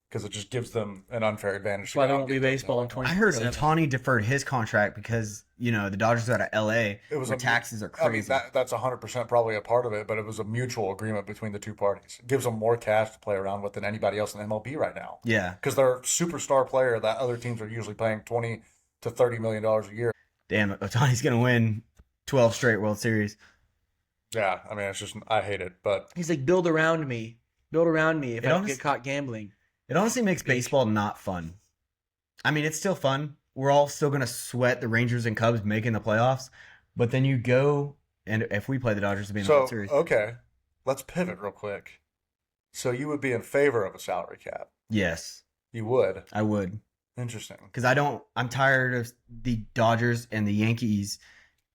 because it just gives them an unfair advantage. That's why there won't be baseball in 2027. I heard Otani deferred his contract because, the Dodgers are out of L.A. where taxes are crazy. I mean, that's 100% probably a part of it, but it was a mutual agreement between the two parties. It gives them more cash to play around with than anybody else in MLB right now. Yeah. Because they're a superstar player that other teams are usually paying $20 to $30 million a year. Damn it, Otani's going to win 12 straight World Series. Yeah, I mean, it's just, I hate it, but... He's like, build around me if I don't get caught gambling. It honestly makes baseball not fun. I mean, it's still fun. We're all still going to sweat the Rangers and Cubs making the playoffs. But then you go, and if we play the Dodgers to be in the World Series. Okay, let's pivot real quick. So you would be in favor of a salary cap? Yes. You would? I would. Interesting. Because I'm tired of the Dodgers and the Yankees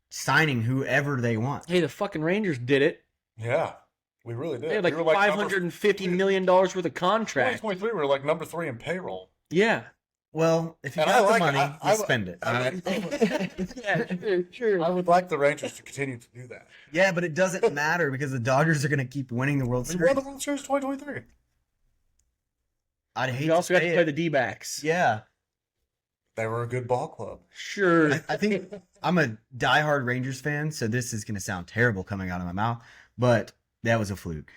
signing whoever they want. Hey, the fucking Rangers did it. Yeah, we really did. They had like $550 million worth of contract. 2023, we were like number 3 in payroll. Yeah. Well, if you got the money, you spend it. Yeah, sure. I would like the Rangers to continue to do that. Yeah, but it doesn't matter because the Dodgers are going to keep winning the World We Series. won the World Series 2023. I'd hate You also to got to play the D-backs. Yeah. They were a good ball club. Sure. I think I'm a diehard Rangers fan, so this is going to sound terrible coming out of my mouth, but that was a fluke.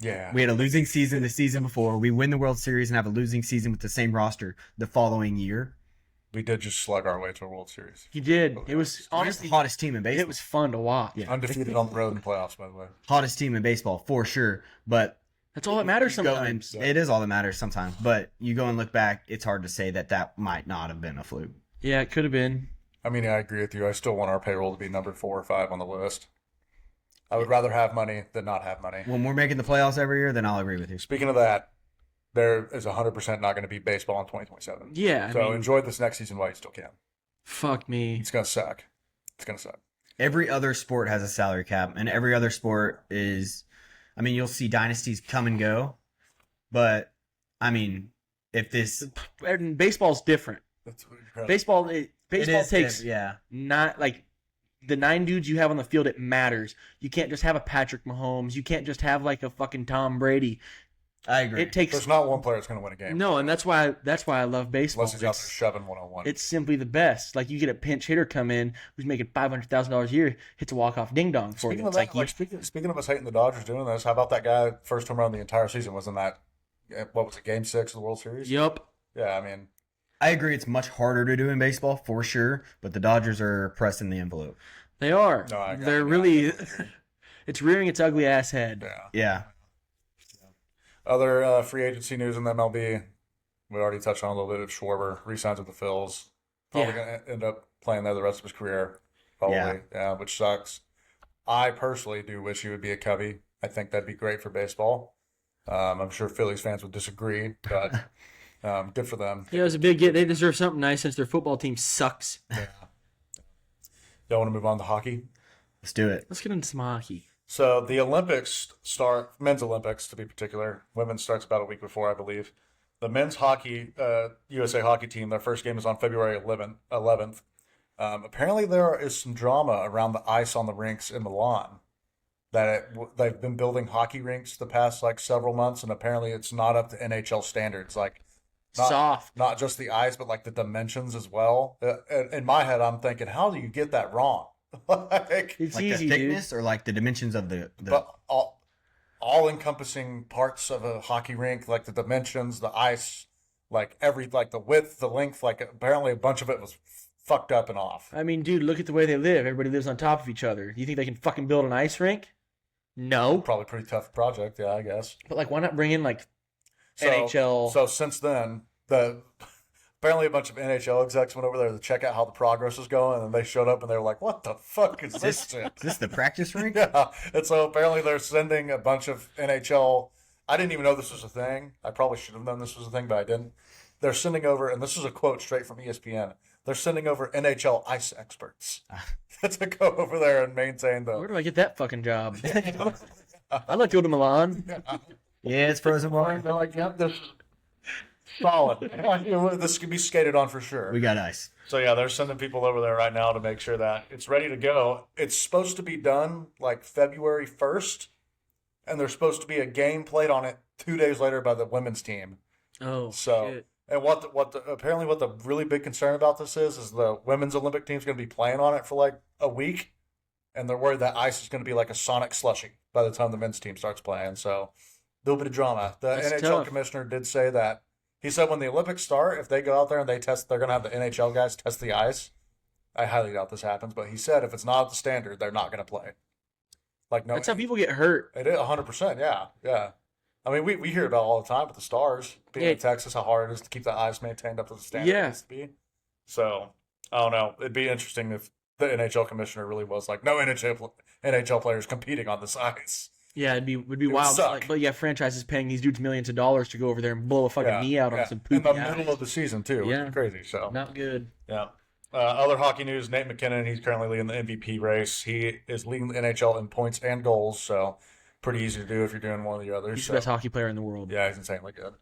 Yeah. We had a losing season the season before. We win the World Series and have a losing season with the same roster the following year. We did just slug our way to a World Series. You did. It was We're honestly the hottest team in baseball. it was fun to watch. Yeah. Undefeated on the road in the playoffs, by the way. Hottest team in baseball for sure, but That's all that matters you go sometimes. and- it is all that matters sometimes, but you go and look back, it's hard to say that might not have been a fluke. Yeah, it could have been. I mean, I agree with you. I still want our payroll to be number 4 or 5 on the list. I would rather have money than not have money. When we're making the playoffs every year, then I'll agree with you. Speaking of that, there is 100% not going to be baseball in 2027. Yeah, So enjoy this next season while you still can. fuck me. It's going to suck. It's going to suck. Every other sport has a salary cap, and every other sport is, I mean, you'll see dynasties come and go, but I mean, if this And baseball's different. That's incredible. Baseball it takes is, yeah, not like the 9 dudes you have on the field. It matters. You can't just have a Patrick Mahomes. You can't just have like a fucking Tom Brady. I agree. It takes There's not one player that's going to win a game. no, and that's why I love baseball. Unless he's out there shoving one-on-one. It's simply the best. Like you get a pinch hitter come in who's making $500,000 a year, hits a walk-off ding dong for Speaking you. of It's that, like speaking of us hating the Dodgers doing this, how about that guy first home run the entire season was in that, what was it, Game 6 of the World Series? yup. Yeah, I mean, I agree. It's much harder to do in baseball for sure, but the Dodgers are pressing the envelope. They are. No, I got They're it. really. It's rearing its ugly ass head. yeah. Yeah, Other free agency news in the MLB, we already touched on a little bit of Schwarber, re-signs with the Phils. Probably Yeah. going to end up playing there the rest of his career, probably. Yeah, which sucks. I personally do wish he would be a Cubby. I think that'd be great for baseball. I'm sure Phillies fans would disagree, but good for them. Yeah, it was a big get. They deserve something nice since their football team sucks. Y'all want to move on to hockey? let's do it. Let's get into some hockey. So the Olympics start, men's Olympics to be particular. Women's starts about a week before, I believe. the men's hockey USA hockey team, their first game is on February 11th. Apparently, there is some drama around the ice on the rinks in Milan. They've been building hockey rinks the past like several months, and apparently it's not up to NHL standards. Like Soft. not just the ice, but like the dimensions as well. In my head, I'm thinking, how do you get that wrong? like, It's Like easy, the dude. thickness or like the dimensions of the but all encompassing parts of a hockey rink, like the dimensions, the ice, like the width, the length. Like apparently a bunch of it was fucked up and off. I mean, dude, look at the way they live. Everybody lives on top of each other. You think they can fucking build an ice rink? No. Probably a pretty tough project, yeah, I guess. But like, why not bring in like So, NHL? So since then, apparently a bunch of NHL execs went over there to check out how the progress was going, and they showed up and they were like, "What the fuck is this shit?" Is this the practice rink? Yeah, and so apparently they're sending a bunch of NHL. I didn't even know this was a thing. I probably should have known this was a thing, but I didn't. They're sending over, and this is a quote straight from ESPN. They're sending over NHL ice experts to go over there and maintain the. Where do I get that fucking job? I'd like to go to Milan. Yeah, it's frozen water. They're like, "Yep, this is solid. This could be skated on for sure." We got ice. So yeah, they're sending people over there right now to make sure that it's ready to go. It's supposed to be done like February 1st, and there's supposed to be a game played on it 2 days later by the women's team. Oh, So, shit. and apparently what the really big concern about this is the women's Olympic team's going to be playing on it for like a week, and they're worried that ice is going to be like a sonic slushie by the time the men's team starts playing. So, a little bit of drama. The That's NHL tough. commissioner did say that. He said when the Olympics start, if they go out there and they test, they're going to have the NHL guys test the ice. I highly doubt this happens, but he said if it's not at the standard, they're not going to play. Like no, That's how people get hurt. it is 100%. Yeah. I mean, we hear about it all the time with the Stars being Yeah. in Texas, how hard it is to keep the ice maintained up to the standard Yeah. it needs to be. So I don't know. It'd be interesting if the NHL commissioner really was like, no NHL players competing on this ice. Yeah, it'd be would wild. suck. Like, but yeah, franchises paying these dudes millions of dollars to go over there and blow a fucking knee out on some in poopy the ice. middle of the season too. Which Yeah. is crazy. So Not good. yeah. Other hockey news: Nate McKinnon. He's currently leading the MVP race. He is leading the NHL in points and goals. So pretty easy to do if you're doing one of the others. He's So, the best hockey player in the world. yeah, he's insanely good.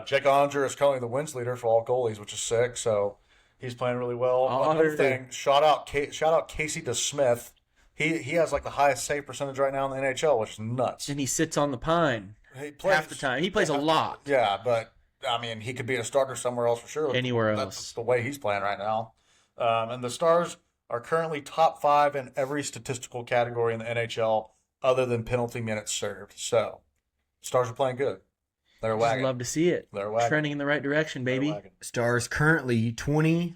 Jake Onger is currently the wins leader for all goalies, which is sick. So he's playing really well. Another Onger. thing, shout out Casey DeSmith. He has like the highest save percentage right now in the NHL, which is nuts. And he sits on the pine He plays, half the time. He plays a lot. Yeah, but I mean, he could be a starter somewhere else for sure. Anywhere That's else. the way he's playing right now. And the Stars are currently top 5 in every statistical category in the NHL other than penalty minutes served. So, Stars are playing good. They're Just wagging. love to see it. They're wagging. Trending in the right direction, They're baby. wagging. Stars currently 25-5,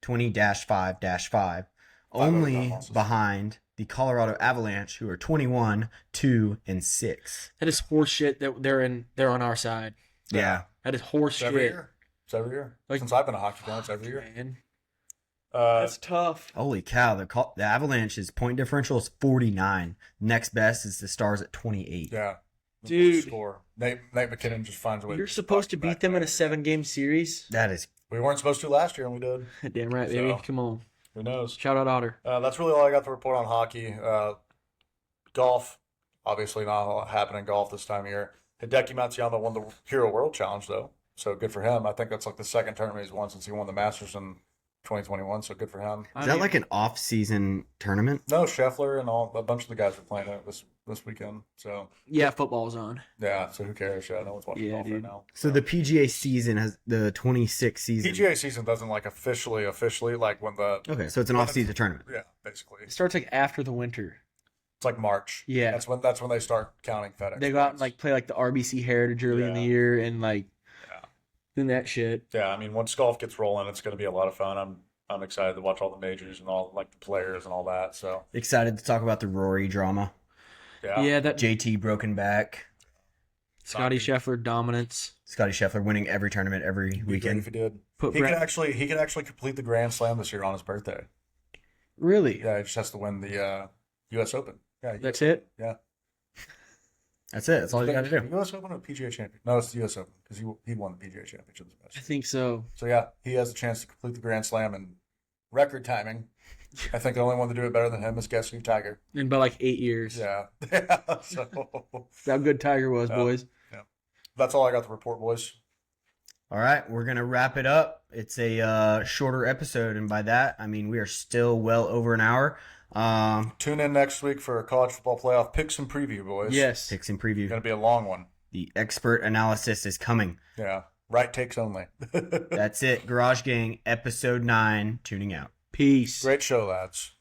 20-5-5, only overtime losses. behind the Colorado Avalanche, who are 21-2-6. That is horse shit that they're on our side. Yeah. That is horse It's every shit. year. It's every year. Like- Since I've been a hockey fan, it's every year. Man. Uh, That's tough. Holy cow! The Avalanche's point differential is 49. Next best is the Stars at 28. yeah. Dude. Score. Nate McKinnon just finds a way. You're supposed to beat them in a 7-game series. That is We weren't supposed to last year, and we did. Damn right, baby. So- Come on. Who knows? Shout out Otter. That's really all I got to report on hockey. Golf, obviously not a lot happening in golf this time of year. Hideki Matsuyama won the Hero World Challenge, though, so good for him. I think that's like the second tournament he's won since he won the Masters in 2021, so good for him. is that like an off-season tournament? No, Scheffler and a bunch of the guys were playing it this weekend. So Yeah, football's on. yeah, so who cares? Yeah, no one's watching Yeah, golf dude. right now. So the PGA season has the 26 season. PGA season doesn't like officially like when the Okay, so it's an off-season tournament. yeah basically It starts like after the winter. it's like March. Yeah. that's when they start counting FedEx. They go out and like play like the RBC Heritage early in the Yeah. year and like Yeah. doing that shit. Yeah, I mean, once golf gets rolling, it's going to be a lot of fun. I'm excited to watch all the majors and all like the players and all that. So Excited to talk about the Rory drama. yeah, Yeah, that JT broken back. Scotty Scheffler dominance. Scotty Scheffler winning every tournament every Be great weekend. if he did. Put He can Brett. actually complete the Grand Slam this year on his birthday. Really? Yeah, he just has to win the U.S. Open. Yeah, That's it? yeah. That's it. That's all you got to do. U.S. Open or PGA Championship? No, it's the U.S. Open because he won the PGA Championship this I best. think so. So yeah, he has a chance to complete the Grand Slam in record timing. I think the only one to do it better than him is guess who? Tiger. In about like 8 years. Yeah. So That's how good Tiger was, Yeah. boys. that's all I got to report, boys. All right, we're going to wrap it up. It's a shorter episode, and by that, I mean we are still well over an hour. Tune in next week for a college football playoff picks and preview, boys. Yes. Picks and preview. Going to be a long one. The expert analysis is coming. Yeah. Right takes only. That's it. Garage Gang, episode 9, tuning out. Peace. Great show, lads.